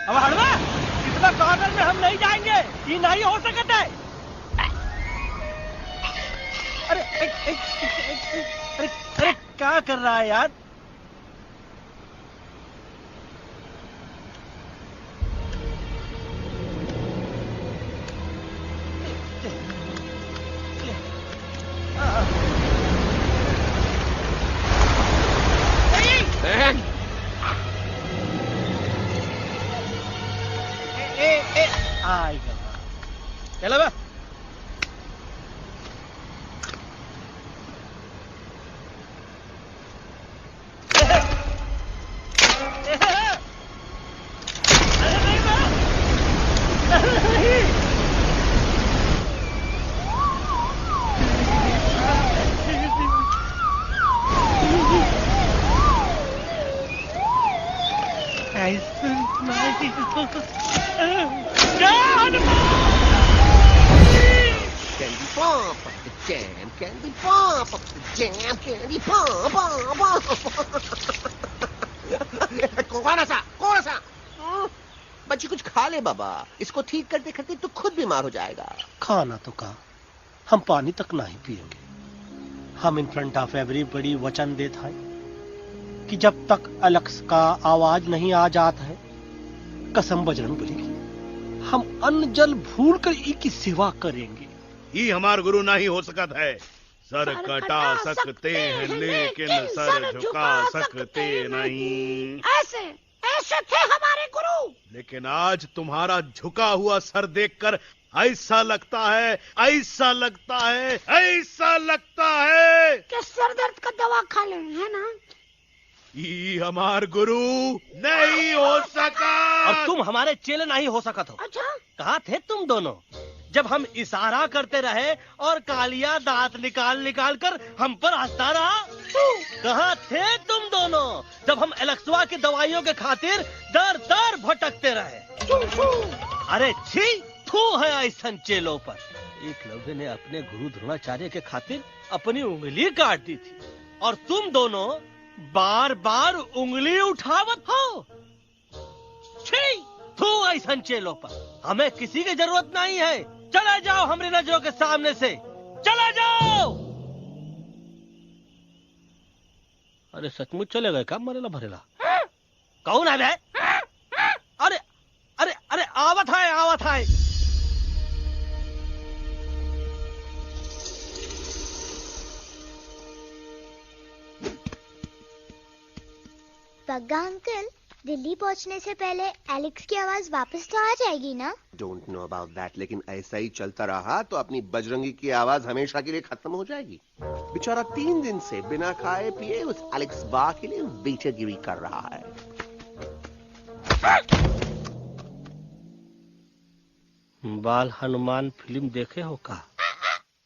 अब हड़वा, इतना कॉर्नर में हम नहीं जाएंगे, ये नहीं हो सकता है। अरे अरे क्या कर रहा है यार? आएगा। चलो बे। लाइसेंस नहीं हो। Candy pop up the jam, candy pop up the jam, candy pop कौन सा? बच्ची कुछ खा ले बाबा, इसको ठीक करते करते तो खुद बीमार हो जाएगा। खाना तो कहा, हम पानी तक नहीं पिएंगे। हम इन फ्रंट ऑफ एवरीबॉडी वचन देता है कि जब तक एलेक्स का आवाज नहीं आ जाता है, कसम बजरंग बली की, हम अन्न जल भूल कर की सेवा करेंगे। ये हमार गुरु नहीं हो सकत है। सर कटा सकते हैं लेकिन सर झुका सकते नहीं। ऐसे ऐसे थे हमारे गुरु। लेकिन आज तुम्हारा झुका हुआ सर देखकर ऐसा लगता है कि सर दर्द का दवा खा ले, है ना? ये हमार गुरु नहीं हो सका। और तुम हमारे चेले नहीं हो सकत हो। अच्छा, कहाँ थे तुम दोनों जब हम इशारा करते रहे और कालिया दांत निकाल कर हम पर हंसता रहा? कहाँ थे तुम दोनों जब हम एलेक्सवा की दवाइयों के खातिर दर दर भटकते रहे? अरे छी, थू है ऐसा चेलों पर। एकलव्य ने अपने गुरु द्रोणाचार्य के खातिर अपनी उंगली काट दी थी और तुम दोनों बार बार उंगली उठावत हो। छी, थू ऐसा चेलों पर। हमें किसी की जरूरत नहीं है। चला जाओ हमारी नजरों के सामने से, चला जाओ। अरे सचमुच चले गए क्या? मरेला भरेला कौन है बे? अरे अरे अरे आवत है। बग्गा अंकल, दिल्ली पहुंचने से पहले एलेक्स की आवाज वापस तो आ जाएगी ना? डोंट नो अबाउट दैट, लेकिन ऐसा ही चलता रहा तो अपनी बजरंगी की आवाज हमेशा के लिए खत्म हो जाएगी। बेचारा 3 दिन से बिना खाए पिए उस एलेक्स बा के लिए बेचैगिरी कर रहा है। बाल हनुमान फिल्म देखे हो का?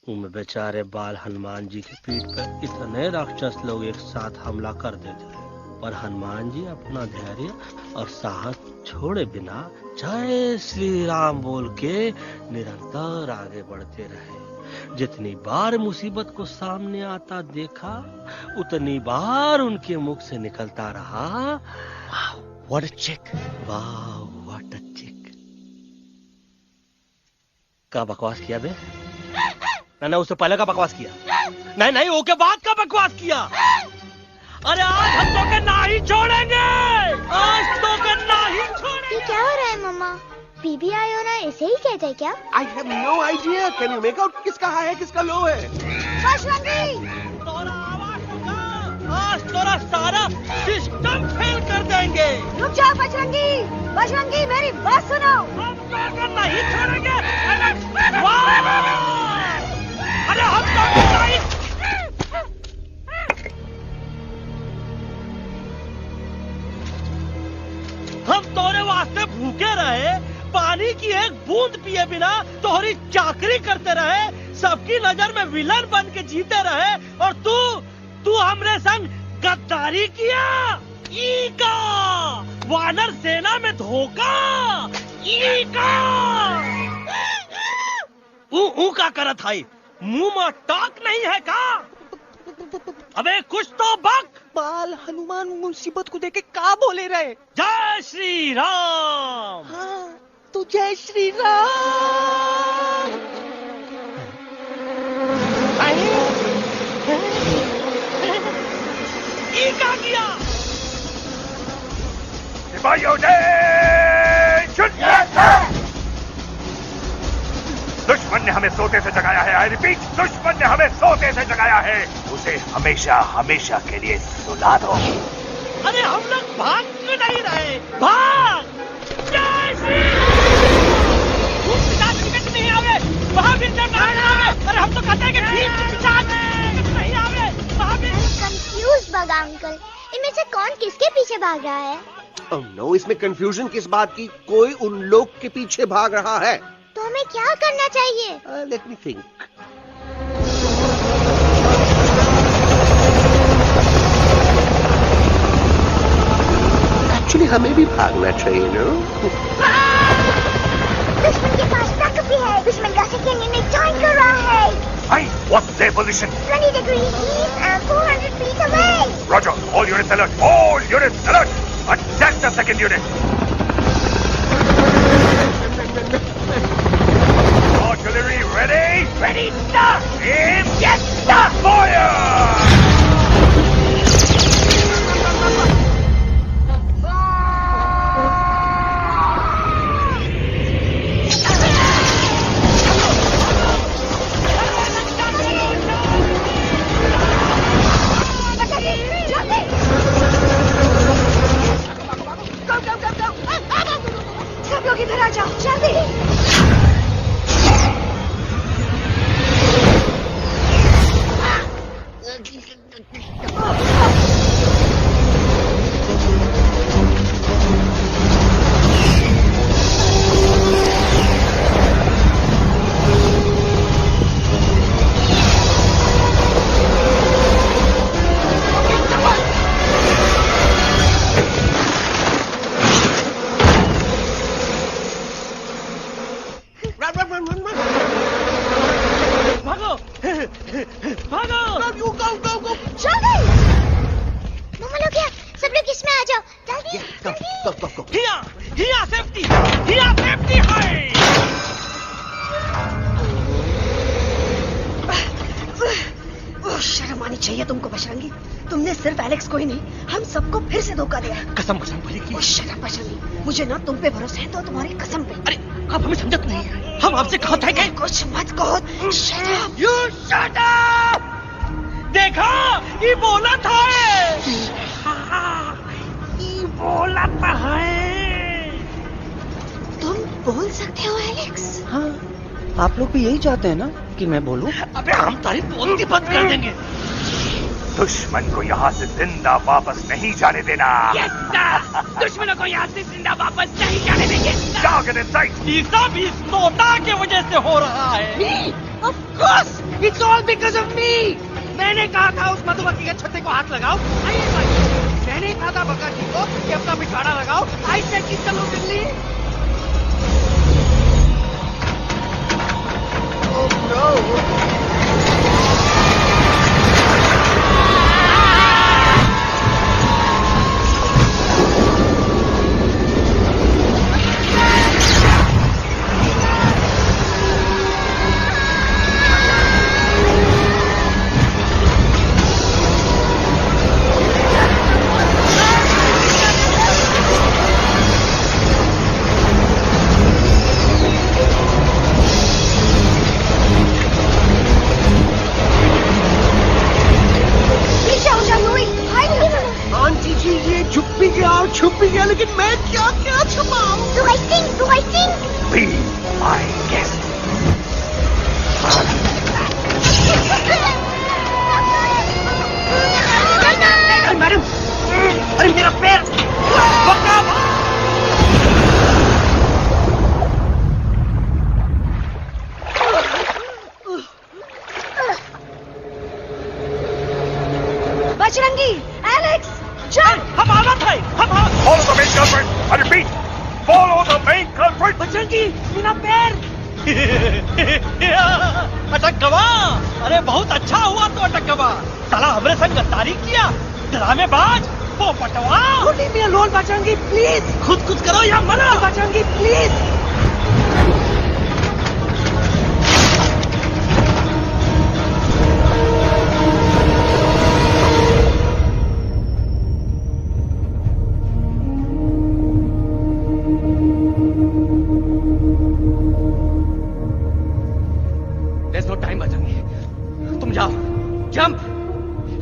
उनमें बेचारे बाल हनुमान जी की पीठ पर इतने राक्षस लोग एक साथ हमला कर देते हैं, पर हनुमान जी अपना धैर्य और साहस छोड़े बिना जय श्री राम बोल के निरंतर आगे बढ़ते रहे। जितनी बार मुसीबत को सामने आता देखा, उतनी बार उनके मुख से निकलता रहा, व्हाट अ चिक, वाह व्हाट अ चिक। का बकवास किया बे? मैंने उससे पहले का बकवास किया? नहीं, वो के बाद का बकवास किया। अरे आज हम तो के नहीं छोड़ेंगे, आज तो के नहीं छोड़ेंगे। ये क्या हो रहा है मम्मा? बीबी आई हो ना, ऐसे ही कहते हैं क्या? I have no idea. Can you make out किसका हाई है किसका लो है? बजरंगी, आज तोरा सारा सिस्टम फेल कर देंगे। रुक जाओ बजरंगी, मेरी बात सुनो। हम तो के नहीं छोड़ेंगे। अरे हम तो के नहीं। हम तोरे वास्ते भूखे रहे, पानी की एक बूंद पिए बिना तोहरी चाकरी करते रहे, सबकी नजर में विलन बन के जीते रहे, और तू हमरे संग गद्दारी किया। ईका वानर सेना में धोखा। ईका ऊ का करत है? मुंह में टाक नहीं है का? अबे कुछ तो बक। बाल हनुमान मुसीबत को देखे का बोले रहे? जय श्री राम। हाँ, तो जय श्री राम। ये क्या किया? सिपाहियों दुश्मन ने हमें सोते से जगाया है। आई रिपीट, दुश्मन ने हमें सोते से जगाया है। उसे हमेशा हमेशा के लिए सुला दो। अरे हम लोग भाग क्यों नहीं रहे? भाग! जय श्री राम। नहीं आवे महावीर जब नहीं आवे। अरे हम तो कहते हैं कि नहीं आवे महावीर। कंफ्यूज बगा अंकल, इनमें से कौन किसके पीछे भाग रहा है? ओह नो, इसमें कंफ्यूजन किस बात की? कोई उन लोग के पीछे भाग रहा है। तो हमें क्या करना चाहिए? Let me think. एक्चुअली हमें भी भागना चाहिए नो। दुश्मन के पास ताकत भी है। दुश्मन का सेकेंड यूनिट ज्वाइन कर रहा है। Hey, what's their position? 20 degrees east and 400 feet away. Roger. All units alert. All units alert. Attack the second unit. Artillery ready? Ready, start! Aim! Yes, start! Fire! सब लोग इधर आ जाओ, जल्दी। शर्म आनी चाहिए तुमको बजरंगी। तुमने सिर्फ एलेक्स को ही नहीं, हम सबको फिर से धोखा दिया। कसम बजरंग बली की। शर्म बजरंगी, मुझे ना तुम पे भरोसा है तो तुम्हारी कसम पे। अरे आप हमें समझत नहीं है। हम आपसे कहा था कि कुछ मत कहो। Shut up! You shut up! देखा, ये बोला था। ये बोला था। तुम बोल सकते हो एलेक्स? हाँ, आप लोग भी यही चाहते हैं ना कि मैं बोलूं? अबे हम तारी बोलती बंद कर देंगे। दुश्मन को यहाँ से जिंदा वापस नहीं जाने देना। Yes, sir! दुश्मनों को यहाँ से जिंदा वापस नहीं जाने देंगे। Target in sight! ये सब इस नोटा की वजह से हो रहा है। Me? Of course! It's all because of me! मैंने कहा था उस मधुमक्खी के छत्ते को हाथ लगाओ। आइए भाई। मैंने कहा था बका जी को कि अपना पिछवाड़ा लगाओ। I said कि चलो दिल्ली। Oh no! छुप भी गया, लेकिन मैं क्या क्या छुपाऊं? Do I sing? Do I sing? Be my guest. Madam, अरे मेरा पैर! Bajrangi, Alex, jump! हम आना था, Follow the main culprit. I repeat, follow the main culprit. Bajrangi, मेरा पैर! अटक गवा! अरे बहुत अच्छा हुआ तो अटक गवा। साला हमरे संग गद्दारी किया, ड्रामेबाज, वो Patwa. Leave me alone, Bajrangi, please. खुद करो या मरो। Bajrangi, please. There's no time, Bajrangi. तुम जाओ, jump,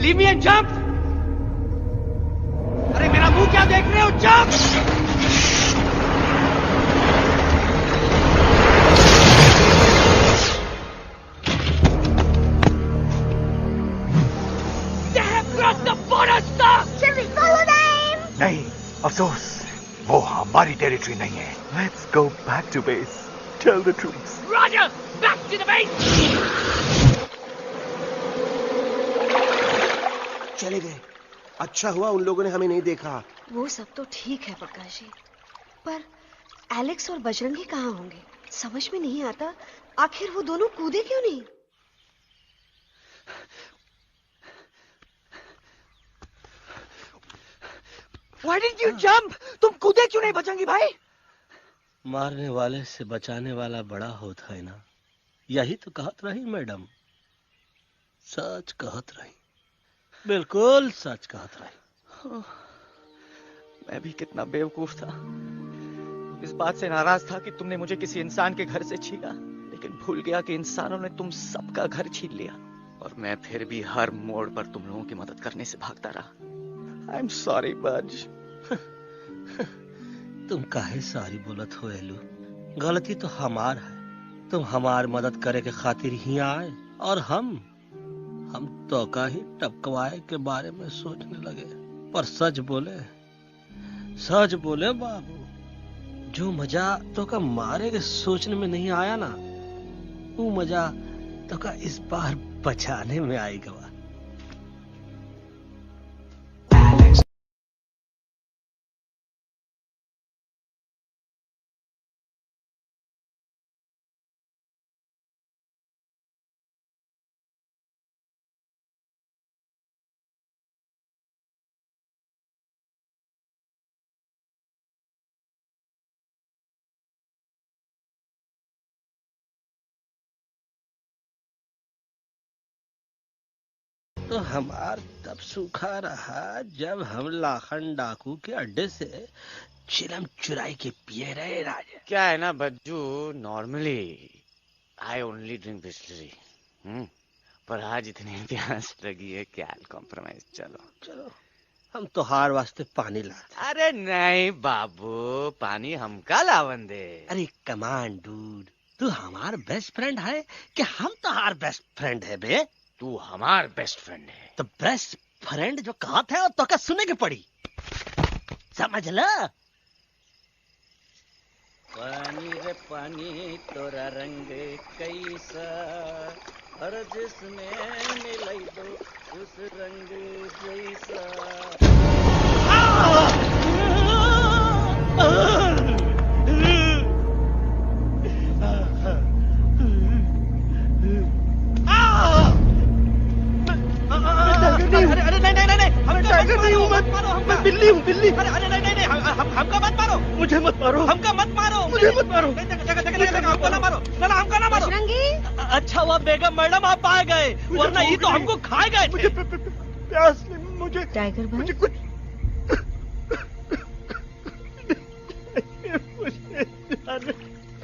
leave me and jump। अरे मेरा मुंह क्या देख रहे हो, jump। They have crossed the border, sir। Shall we follow them? नहीं, अफसोस, वो हमारी टेरिटरी नहीं है। Let's go back to base. Tell the troops. Roger, back to the base। चले गए। अच्छा हुआ उन लोगों ने हमें नहीं देखा। वो सब तो ठीक है प्रकाश जी, पर एलेक्स और बजरंगी कहाँ होंगे? समझ में नहीं आता, आखिर वो दोनों कूदे क्यों नहीं? Why didn't you jump? तुम कूदे क्यों नहीं बजरंगी भाई? मारने वाले से बचाने वाला बड़ा होता है ना, यही तो कहत रही मैडम। सच कहत रही, बिल्कुल सच कहत रही। मैं भी कितना बेवकूफ था। इस बात से नाराज था कि तुमने मुझे किसी इंसान के घर से छीना, लेकिन भूल गया कि इंसानों ने तुम सबका घर छीन लिया और मैं फिर भी हर मोड़ पर तुम लोगों की मदद करने से भागता रहा। आई एम सॉरी बज। तुम काहे सारी बोलत हो एलू? गलती तो हमार है। तुम हमार मदद करे के खातिर ही आए और हम तो का ही टपकवाए के बारे में सोचने लगे। पर सच बोले बाबू, जो मजा तो का मारे के सोचने में नहीं आया ना, वो मजा तो का इस बार बचाने में आएगा। तो हमार तब सूखा रहा जब हम लाखन डाकू के अड्डे से चिलम चुराई के पिए रहे राजा। क्या है ना Bajju, normally I only drink Bisleri, पर आज इतनी प्यास लगी है क्या कॉम्प्रोमाइज। चलो हम तो हार वास्ते पानी ला। अरे नहीं बाबू, पानी हमका लावन दे। अरे कमान डूड, तू हमार बेस्ट फ्रेंड है कि हम तो हार बेस्ट फ्रेंड है बे? तू हमार बेस्ट फ्रेंड है। तो बेस्ट फ्रेंड जो कहा था तो क्या सुने की पड़ी, समझ ला। पानी रे पानी तोरा रंग कैसा, हर जिसमें मिलाई दो उस रंग जैसा। अरे नहीं, मैं टाइगर नहीं हूँ, मैं बिल्ली हूँ, बिल्ली। अरे नहीं, हमका मत मारो। मुझे मत मारो। हमका मत मारो। मुझे मत मारो। हमको ना मारो, ना हमका ना मारो। अच्छा हुआ बेगम मैडम आप आ गए, वरना ये तो हमको खाए गए। मुझे प्यास नहीं, मुझे टाइगर भाई, मुझे कुछ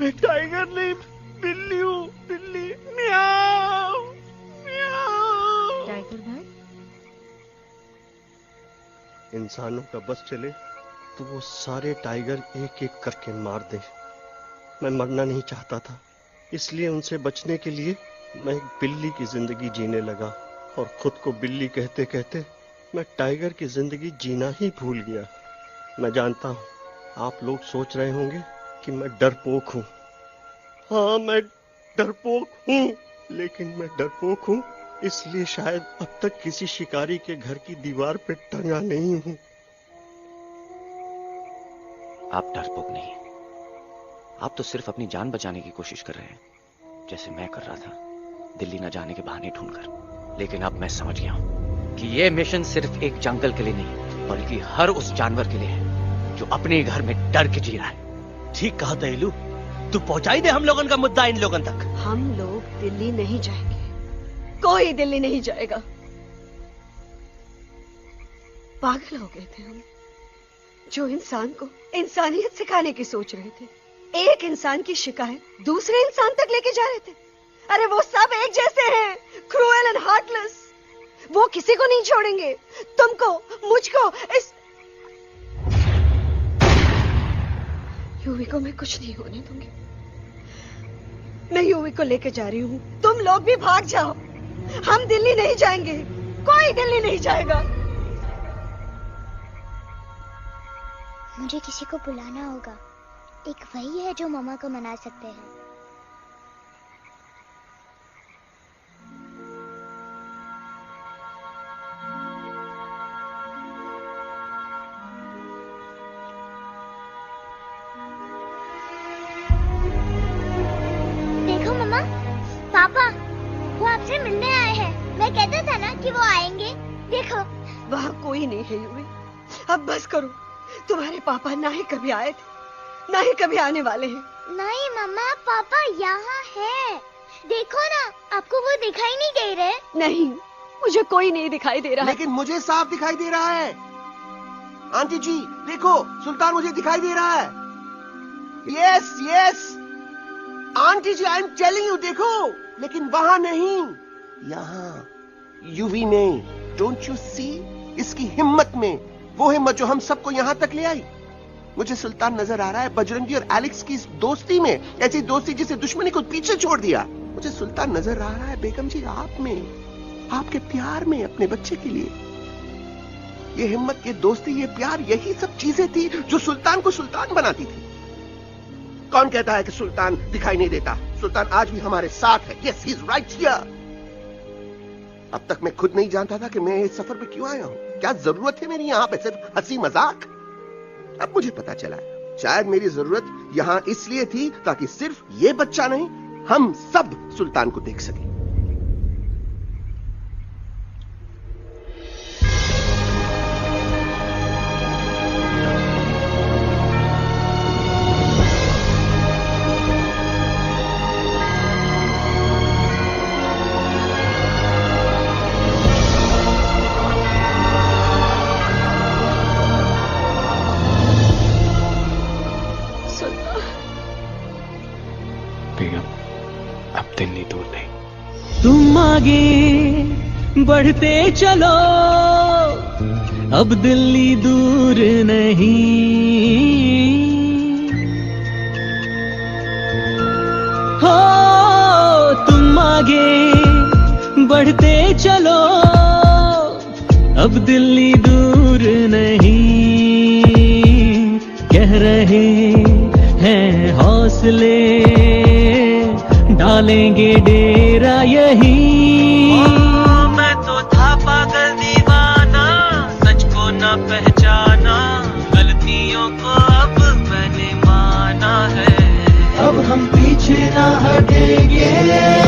मैं टाइगर नहीं, बिल्ली हूँ, बिल्ली। म्याऊ म्याऊ। टाइगर भाई, इंसानों का बस चले तो वो सारे टाइगर एक एक करके मार दे। मैं मरना नहीं चाहता था, इसलिए उनसे बचने के लिए मैं एक बिल्ली की जिंदगी जीने लगा और खुद को बिल्ली कहते कहते मैं टाइगर की जिंदगी जीना ही भूल गया। मैं जानता हूँ आप लोग सोच रहे होंगे कि मैं डरपोक हूँ। हाँ, मैं डरपोक हूँ, लेकिन मैं डरपोक हूँ इसलिए शायद अब तक किसी शिकारी के घर की दीवार पे टंगा नहीं हूँ। आप डरपोक नहीं, आप तो सिर्फ अपनी जान बचाने की कोशिश कर रहे हैं, जैसे मैं कर रहा था दिल्ली न जाने के बहाने ढूंढकर। लेकिन अब मैं समझ गया हूं कि यह मिशन सिर्फ एक जंगल के लिए नहीं, बल्कि हर उस जानवर के लिए है जो अपने घर में डर के जी रहा है। ठीक कहा दयालु, तू पहुंचाई दे हम लोगन का मुद्दा इन लोगन तक। हम लोग दिल्ली नहीं जाएंगे, कोई दिल्ली नहीं जाएगा। पागल हो गए थे हम, जो इंसान को इंसानियत सिखाने की सोच रहे थे, एक इंसान की शिकायत दूसरे इंसान तक लेके जा रहे थे। अरे वो सब एक जैसे हैं, क्रूएल एंड हार्टलेस। वो किसी को नहीं छोड़ेंगे, तुमको, मुझको, इस यूवी को मैं कुछ नहीं होने दूंगी। मैं यूवी को लेके जा रही हूँ, तुम लोग भी भाग जाओ। हम दिल्ली नहीं जाएंगे, कोई दिल्ली नहीं जाएगा। मुझे किसी को बुलाना होगा, एक वही है जो मामा को मना सकते हैं। देखो। वहाँ कोई नहीं है यूवी। अब बस करो। तुम्हारे पापा ना ही कभी आए थे, ना ही कभी आने वाले हैं। नहीं मम्मा, पापा यहाँ है। देखो ना, आपको वो दिखाई नहीं दे रहे? नहीं, मुझे कोई नहीं दिखाई दे रहा। लेकिन मुझे साफ दिखाई दे रहा है। आंटी जी देखो, सुल्तान मुझे दिखाई दे रहा है। Yes yes aunty ji, I am telling you, देखो। लेकिन वहां नहीं, यहाँ यूवी में। Don't you see? इसकी हिम्मत में, वो हिम्मत जो हम सबको यहाँ तक ले आई। मुझे सुल्तान नजर आ रहा है बजरंगी और एलेक्स की इस दोस्ती में, ऐसी दोस्ती जिसे दुश्मनी को पीछे छोड़ दिया। मुझे सुल्तान नजर आ रहा है बेगम जी आप में, आपके प्यार में अपने बच्चे के लिए। ये हिम्मत, ये दोस्ती, ये प्यार, यही सब चीजें थी जो सुल्तान को सुल्तान बनाती थी। कौन कहता है कि सुल्तान दिखाई नहीं देता? सुल्तान आज भी हमारे साथ है। Yes, he is right here. अब तक मैं खुद नहीं जानता था कि मैं इस सफर पे क्यों आया हूं। क्या जरूरत है मेरी यहाँ पे सिर्फ हंसी मजाक? अब मुझे पता चला, शायद मेरी जरूरत यहाँ इसलिए थी ताकि सिर्फ ये बच्चा नहीं, हम सब सुल्तान को देख सकें। तुम आगे बढ़ते चलो, अब दिल्ली दूर नहीं। हो तुम आगे बढ़ते चलो, अब दिल्ली दूर नहीं। कह रहे हैं हौसले, डालेंगे डेरा यही। मैं तो था पागल दीवाना, सच को न पहचाना, गलतियों को अब मैंने माना है। अब हम पीछे ना हटेंगे,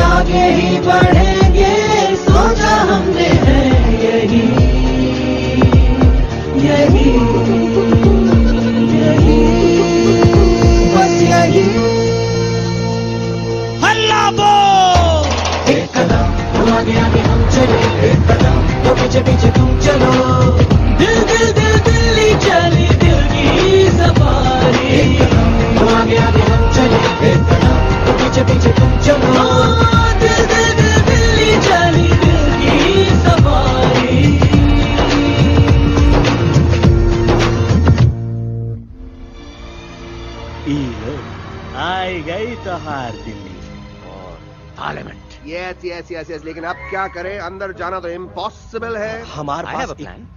आगे ही बढ़ेंगे, सोचा हमने है यही यही यही, बस यही। एक कदम तो आगे आगे हम चले, एक कदम तो पीछे पीछे तुम चलो। दिल दिल दिल दिल्ली चली दिल की सवारी। एक कदम तो आगे आगे हम चले, एक कदम तो पीछे पीछे तुम चलो। दिल दिल दिल दिल्ली चली दिल की सवारी। आई गई तो हार Delhi parliament. Yes yes yes yes, लेकिन अब क्या करें? अंदर जाना तो इम्पॉसिबल है। हमारे पास प्लान।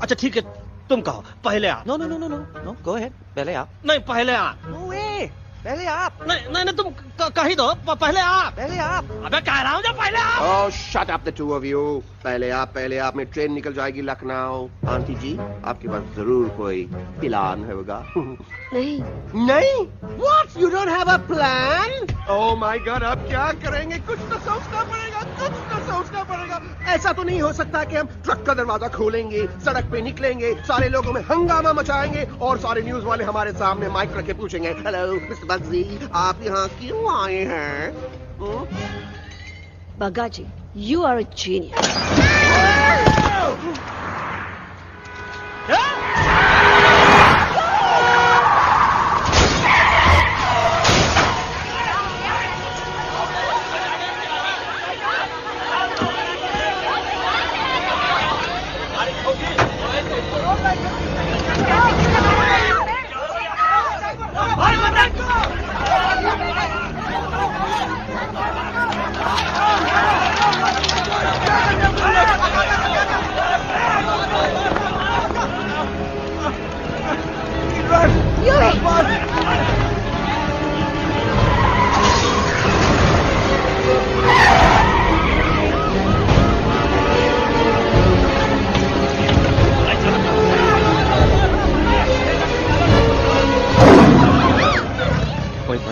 अच्छा ठीक है, तुम कहो पहले आप। No no no no no no, go ahead, पहले आप। नहीं पहले आप। नो वे, पहले आप। नहीं नहीं नहीं, तुम कही दो, पहले आप। पहले आप। अबे कह रहा हूँ जब पहले आप। Oh shut up the two of you. पहले आप में ट्रेन निकल जाएगी लखनऊ। आंटी जी आपके पास जरूर कोई प्लान होगा। नहीं नहीं? What? You don't have a plan? Oh my God, अब क्या करेंगे? कुछ तो सोचना पड़ेगा, कुछ तो सोचना पड़ेगा। ऐसा तो नहीं हो सकता कि हम ट्रक का दरवाजा खोलेंगे, सड़क पे निकलेंगे, सारे लोगों में हंगामा मचाएंगे और सारे न्यूज वाले हमारे सामने माइक रख के पूछेंगे, हेलो मिस्टर बग्जी, आप यहाँ क्यों आए हैं? बग्गा जी, you are a genius.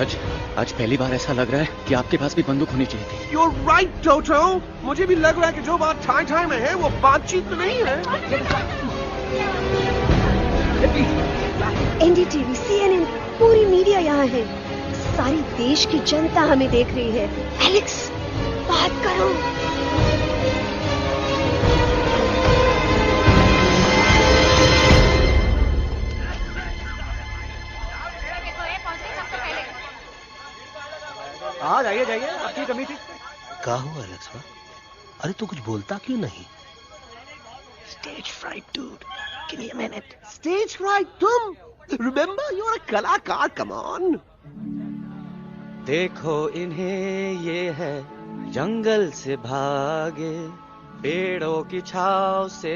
आज पहली बार ऐसा लग रहा है कि आपके पास भी बंदूक होनी चाहिए थी। You're right, Toto. मुझे भी लग रहा है कि जो बात ठाई में है वो बातचीत में नहीं है। एनडीटीवी, CNN, पूरी मीडिया यहाँ है। सारी देश की जनता हमें देख रही है। एलेक्स, बात करो। हाँ जाइए जाइए, आपकी कमी थी। क्या हुआ एलेक्स? अरे तू कुछ बोलता क्यों नहीं? Stage fright, dude. Give me a minute. Stage fright, तुम? Remember, you're a कलाकार. Come on. देखो इन्हें, ये है जंगल से भागे, पेड़ों की छाव से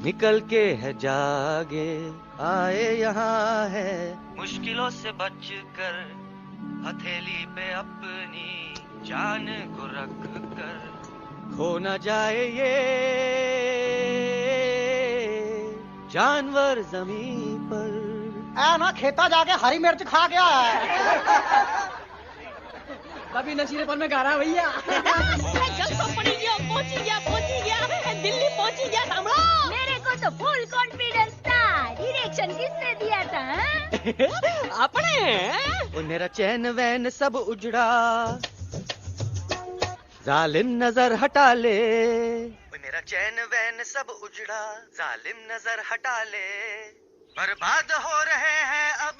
निकल के है जागे, आए यहाँ है मुश्किलों से बचकर, हथेली पे अपनी जान को रख कर, खो न जाए ये जानवर जमीन पर। ना खेता जाके हरी मिर्च खा गया है। कभी नशीलेपन में गा रहा भैया। दिल्ली पहुंची गया सामने। मेरे को तो फुल कॉन्फिडेंस था। डायरेक्शन किसने दिया था? अपने। मेरा चैन वैन सब उजड़ा, जालिम नजर हटा ले। मेरा चैन वैन सब उजड़ा, जालिम नजर हटा ले। बर्बाद हो रहे हैं अब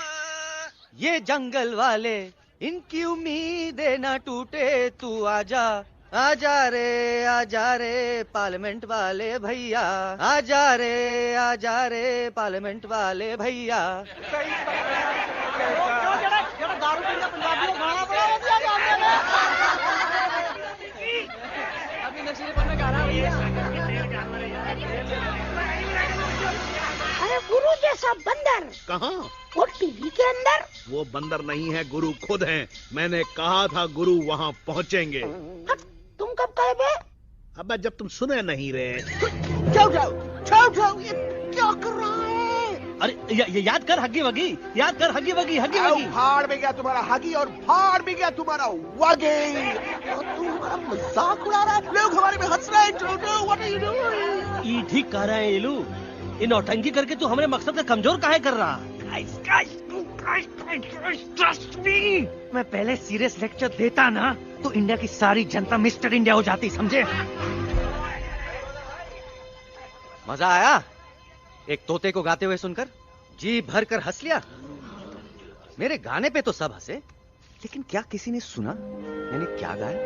ये जंगल वाले, इनकी उम्मीदें ना टूटे, तू आजा आजा रे पार्लियामेंट वाले भैया, आजा रे पार्लियामेंट वाले भैया। अरे गुरु जैसा बंदर कहाँ? वो टीवी के अंदर। वो बंदर नहीं है, गुरु खुद हैं। मैंने कहा था गुरु वहाँ पहुँचेंगे। तुम कब कहे बे? अबे जब तुम सुने नहीं रहे। जाओ, ये क्या कर रहा है? अरे ये याद कर हगी वगी, याद कर हगी वगी, हगी वगी। भाड़ में गया तुम्हारा हगी और भाड़ में गया तुम्हारा वगी। और तू हमारा मजाक उड़ा रहा है, लोग हमारे में हंस रहे हैं। टोटो, व्हाट आर यू डूइंग? ये ठीक कह रहे हैं इलू। इन नौटंकी करके तू हमारे मकसद का कमजोर काहे कर रहा? ट्रस्ट मी, मैं पहले सीरियस लेक्चर देता ना तो इंडिया की सारी जनता मिस्टर इंडिया हो जाती, समझे? मजा आया एक तोते को गाते हुए सुनकर? जी भर कर हंस लिया। मेरे गाने पे तो सब हंसे, लेकिन क्या किसी ने सुना मैंने क्या गाया?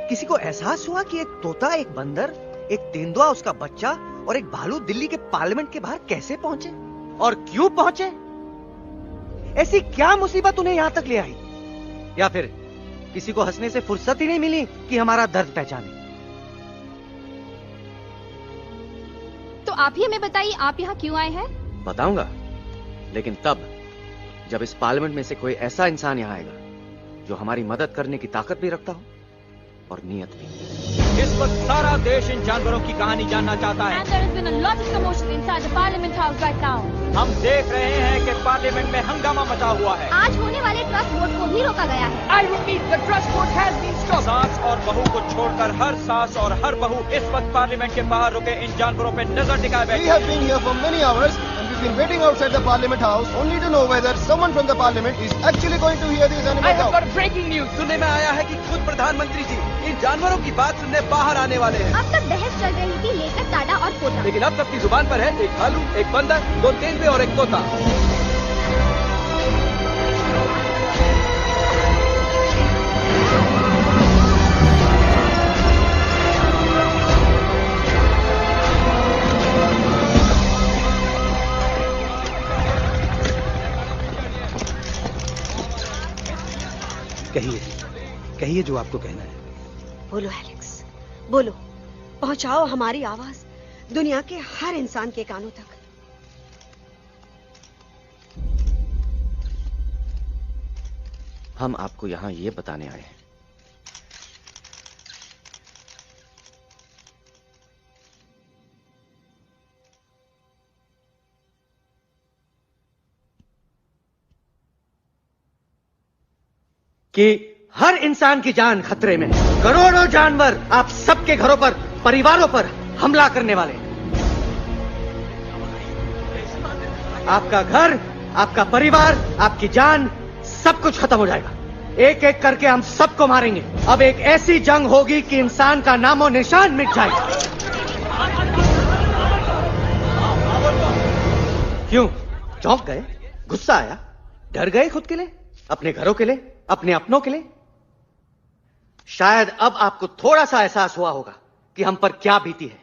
किसी को एहसास हुआ कि एक तोता, एक बंदर, एक तेंदुआ, उसका बच्चा और एक भालू दिल्ली के पार्लियामेंट के बाहर कैसे पहुंचे और क्यों पहुंचे? ऐसी क्या मुसीबत उन्हें यहां तक ले आई? या फिर किसी को हंसने से फुर्सत ही नहीं मिली कि हमारा दर्द पहचाने? तो आप ही हमें बताइए, आप यहाँ क्यों आए हैं? बताऊंगा, लेकिन तब जब इस पार्लियामेंट में से कोई ऐसा इंसान यहाँ आएगा जो हमारी मदद करने की ताकत भी रखता हो और नीयत भी। इस वक्त सारा देश इन जानवरों की कहानी जानना चाहता है। And there has been a lot of commotion inside the Parliament House right now. हम देख रहे हैं कि पार्लियामेंट में हंगामा मचा हुआ है। आज होने वाले ट्रस्ट वोट को भी रोका गया है। I repeat, the trust vote has been stopped. सास और बहू को छोड़कर हर सास और हर बहू इस वक्त पार्लियामेंट के बाहर रुके इन जानवरों पे नजर टिकाए बैठे। We have been here for many hours and we've been waiting outside the Parliament House only to know whether someone from the Parliament is actually going to hear these animals out. I have got breaking news. सुनने में आया है कि खुद प्रधानमंत्री जी इन जानवरों की बात सुनने बाहर आने वाले हैं। अब तक बहस चल रही थी लेकर टाटा और पोता, लेकिन अब सबकी जुबान पर है एक भालू, एक बंदर, 2 तेंदुए और एक तोता। कहिए जो आपको कहना है। बोलो एलेक्स, बोलो, पहुंचाओ हमारी आवाज दुनिया के हर इंसान के कानों तक। हम आपको यहां ये बताने आए हैं कि हर इंसान की जान खतरे में है। करोड़ों जानवर आप सबके घरों पर, परिवारों पर हमला करने वाले हैं। आपका घर, आपका परिवार, आपकी जान, सब कुछ खत्म हो जाएगा। एक एक करके हम सबको मारेंगे। अब एक ऐसी जंग होगी कि इंसान का नामो निशान मिट जाएगा। क्यों चौंक गए? गुस्सा आया? डर गए खुद के लिए, अपने घरों के लिए, अपने अपनों के लिए? शायद अब आपको थोड़ा सा एहसास हुआ होगा कि हम पर क्या बीती है,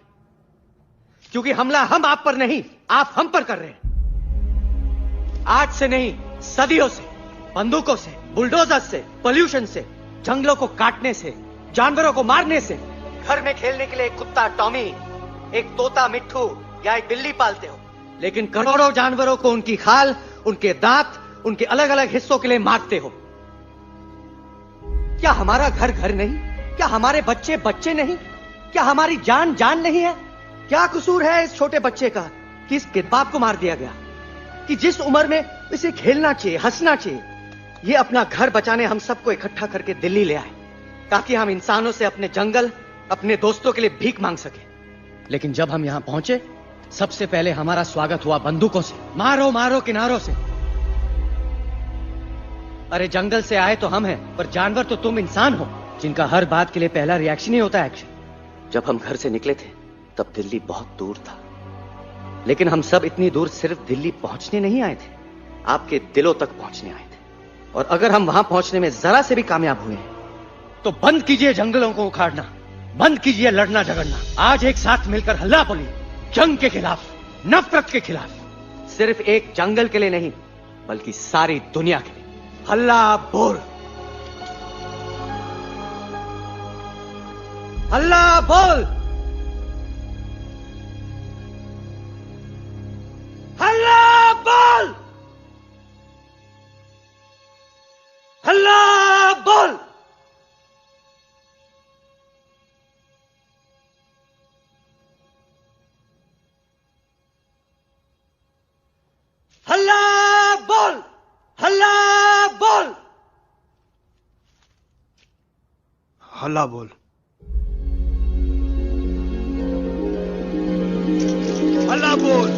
क्योंकि हमला हम आप पर नहीं, आप हम पर कर रहे हैं। आज से नहीं, सदियों से, बंदूकों से, बुलडोजर से, पोल्यूशन से, जंगलों को काटने से, जानवरों को मारने से। घर में खेलने के लिए एक कुत्ता टॉमी, एक तोता मिट्ठू या एक बिल्ली पालते हो, लेकिन करोड़ों जानवरों को उनकी खाल, उनके दांत, उनके अलग अलग हिस्सों के लिए मारते हो। क्या हमारा घर घर नहीं? क्या हमारे बच्चे बच्चे नहीं? क्या हमारी जान जान नहीं है? क्या कसूर है इस छोटे बच्चे का कि इस बाप को मार दिया गया, कि जिस उम्र में इसे खेलना चाहिए, हंसना चाहिए? ये अपना घर बचाने हम सबको इकट्ठा करके दिल्ली ले आए ताकि हम इंसानों से अपने जंगल, अपने दोस्तों के लिए भीख मांग सके। लेकिन जब हम यहां पहुंचे, सबसे पहले हमारा स्वागत हुआ बंदूकों से। मारो मारो किनारों से। अरे जंगल से आए तो हम हैं, पर जानवर तो तुम इंसान हो, जिनका हर बात के लिए पहला रिएक्शन ही होता है एक्शन। जब हम घर से निकले थे तब दिल्ली बहुत दूर था, लेकिन हम सब इतनी दूर सिर्फ दिल्ली पहुंचने नहीं आए थे, आपके दिलों तक पहुंचने आए थे। और अगर हम वहां पहुंचने में जरा से भी कामयाब हुए तो बंद कीजिए जंगलों को उखाड़ना, बंद कीजिए लड़ना झगड़ना। आज एक साथ मिलकर हल्ला बोलिए, जंग के खिलाफ, नफरत के खिलाफ। सिर्फ एक जंगल के लिए नहीं, बल्कि सारी दुनिया के लिए। हल्ला बोल, हल्ला बोल, हल्ला बोल, हल्ला बोल। हल्ला बोल, हल्ला बोल, हल्ला बोल, हल्ला बोल।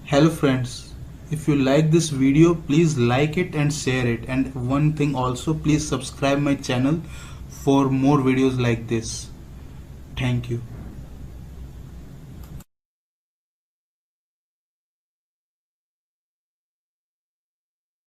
Hello friends, if you like this video, please like it and share it, and one thing also, please subscribe my channel for more videos like this. Thank you.